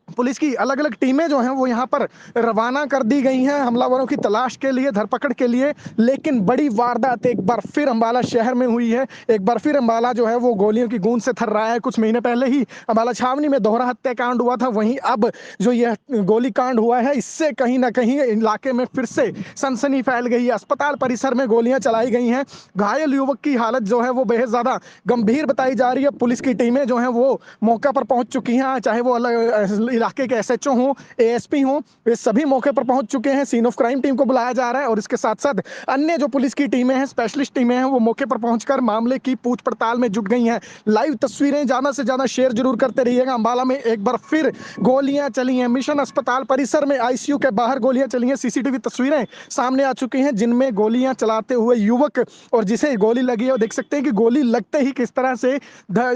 पुलिस की अलग अलग टीमें जो हैं वो यहाँ पर रवाना कर दी गई हैं हमलावरों की तलाश के लिए, धरपकड़ के लिए। लेकिन बड़ी वारदात एक बार फिर अम्बाला शहर में हुई है। एक बार फिर अम्बाला जो है वो गोलियों की गूंज से थर्राया है। कुछ महीने पहले ही अम्बाला छावनी में दोहरा हत्याकांड हुआ था, वहीं अब जो यह गोली कांड हुआ है इससे कहीं ना कहीं इलाके में फिर से सनसनी फैल गई है। अस्पताल परिसर में गोलियां चलाई गई हैं। घायल युवक की हालत जो है वो बेहद ज्यादा गंभीर बताई जा रही है। पुलिस की टीमें जो हैं वो मौका पर पहुंच चुकी हैं, चाहे वो अलग इलाके के एसएचओ हों, एएसपी हों, वे सभी मौके पर पहुंच चुके हैं। सीन ऑफ क्राइम टीम को बुलाया जा रहा है और इसके साथ साथ अन्य जो पुलिस की टीमें हैं, स्पेशलिस्ट टीमें हैं, वो मौके पर पहुंचकर मामले की पूछ पड़ताल में जुट गई हैं। लाइव तस्वीरें ज्यादा से ज्यादा शेयर जरूर करते रहिएगा। अम्बाला में एक बार फिर गोलियां चली हैं। मिशन अस्पताल परिसर में आईसीयू के बाहर गोलियां चली हैं। सीसीटीवी तस्वीरें सामने आ चुकी हैं जिनमें गोलियां चलाते हुए युवक और जिसे गोली लगी है, और देख सकते हैं कि गोली लगते ही किस तरह से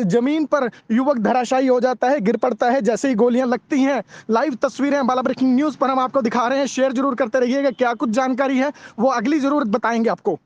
जमीन पर युवक धराशायी हो जाता है, गिर पड़ता है जैसे ही गोलियां लगती हैं। लाइव तस्वीरें अम्बाला ब्रेकिंग न्यूज पर हम आपको दिखा रहे हैं, शेयर जरूर करते रहिएगा। क्या कुछ जानकारी है वो अगली जरूर बताएंगे आपको।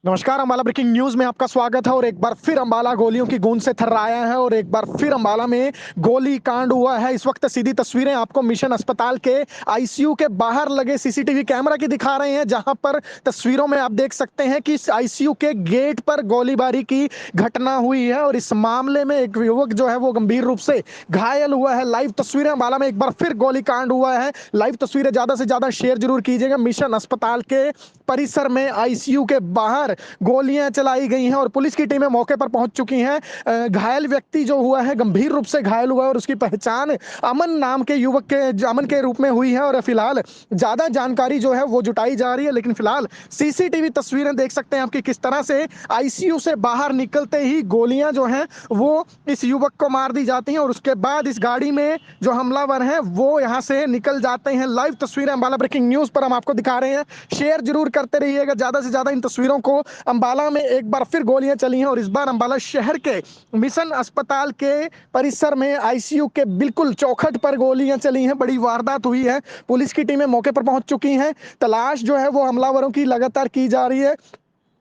नमस्कार, अंबाला ब्रेकिंग न्यूज में आपका स्वागत है। और एक बार फिर अंबाला गोलियों की गूंज से थर्राया है और एक बार फिर अंबाला में गोली कांड हुआ है। इस वक्त सीधी तस्वीरें आपको मिशन अस्पताल के आईसीयू के बाहर लगे सीसीटीवी कैमरा की दिखा रहे हैं, जहां पर तस्वीरों में आप देख सकते हैं कि आईसीयू के गेट पर गोलीबारी की घटना हुई है और इस मामले में एक युवक जो है वो गंभीर रूप से घायल हुआ है। लाइव तस्वीरें, अंबाला में एक बार फिर गोली कांड हुआ है। लाइव तस्वीरें ज्यादा से ज्यादा शेयर जरूर कीजिएगा। मिशन अस्पताल के परिसर में आईसीयू के बाहर गोलियां चलाई गई हैं और पुलिस की टीमें मौके पर पहुंच चुकी हैं। घायल व्यक्ति जो हुआ है, गंभीर रूप से घायल हुआ है और उसकी पहचान अमन नाम के युवक के अमन के रूप में हुई है। और फिलहाल ज्यादा जानकारी जो है वो जुटाई जा रही है, लेकिन फिलहाल सीसीटीवी तस्वीरें देख सकते हैं आपकी किस तरह से आईसीयू से बाहर निकलते ही गोलियां जो हैं वो इस युवक को मार दी जाती हैं और उसके बाद इस गाड़ी में जो हमलावर हैं वो यहां से निकल जाते हैं। लाइव तस्वीरें अंबाला ब्रेकिंग न्यूज पर हम आपको दिखा रहे हैं, शेयर जरूर करते रहिएगा ज्यादा से ज्यादा इन तस्वीरों को। अंबाला में एक बार फिर गोलियां चली हैं और इस बार अंबाला शहर के मिशन अस्पताल के परिसर में आईसीयू के बिल्कुल चौखट पर गोलियां चली हैं। बड़ी वारदात हुई है। पुलिस की टीमें मौके पर पहुंच चुकी हैं। तलाश जो है वो हमलावरों की लगातार की जा रही है।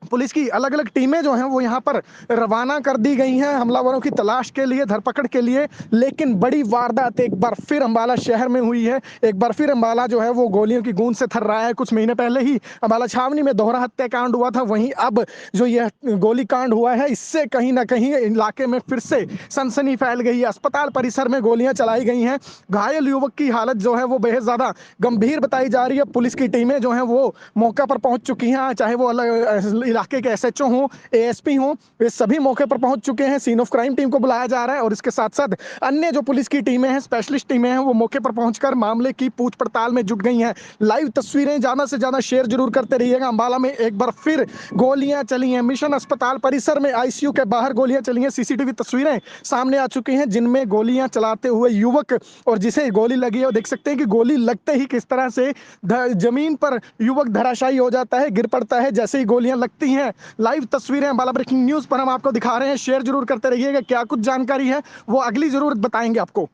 पुलिस की अलग अलग टीमें जो हैं वो यहाँ पर रवाना कर दी गई हैं हमलावरों की तलाश के लिए, धरपकड़ के लिए। लेकिन बड़ी वारदात एक बार फिर अंबाला शहर में हुई है। एक बार फिर अंबाला जो है वो गोलियों की गूंज से थर रहा है। कुछ महीने पहले ही अंबाला छावनी में दोहरा हत्याकांड हुआ था, वहीं अब जो यह गोली कांड हुआ है इससे कहीं ना कहीं इलाके में फिर से सनसनी फैल गई है। अस्पताल परिसर में गोलियां चलाई गई हैं। घायल युवक की हालत जो है वो बेहद ज्यादा गंभीर बताई जा रही है। पुलिस की टीमें जो है वो मौका पर पहुंच चुकी हैं, चाहे वो अलग इलाके के एसएचओ हों, एएसपी हों, वे सभी मौके पर पहुंच चुके हैं। सीन ऑफ क्राइम टीम को बुलाया जा रहा है और इसके साथ साथ अन्य जो पुलिस की टीमें हैं, स्पेशलिस्ट टीमें हैं, वो मौके पर पहुंचकर मामले की पूछ पड़ताल में जुट गई हैं। लाइव तस्वीरें ज्यादा से ज्यादा शेयर जरूर करते रहिएगा। अंबाला में एक बार फिर गोलियां चली हैं। मिशन अस्पताल परिसर में आईसीयू के बाहर गोलियां चली हैं। सीसीटीवी तस्वीरें सामने आ चुकी हैं जिनमें गोलियां चलाते हुए युवक और जिसे गोली लगी है, और देख सकते हैं कि गोली लगते ही किस तरह से जमीन पर युवक धराशायी हो जाता है, गिर पड़ता है जैसे ही गोलियां लगती हैं। लाइव तस्वीरें अंबाला ब्रेकिंग न्यूज पर हम आपको दिखा रहे हैं, शेयर जरूर करते रहिएगा। क्या कुछ जानकारी है वो अगली जरूर बताएंगे आपको।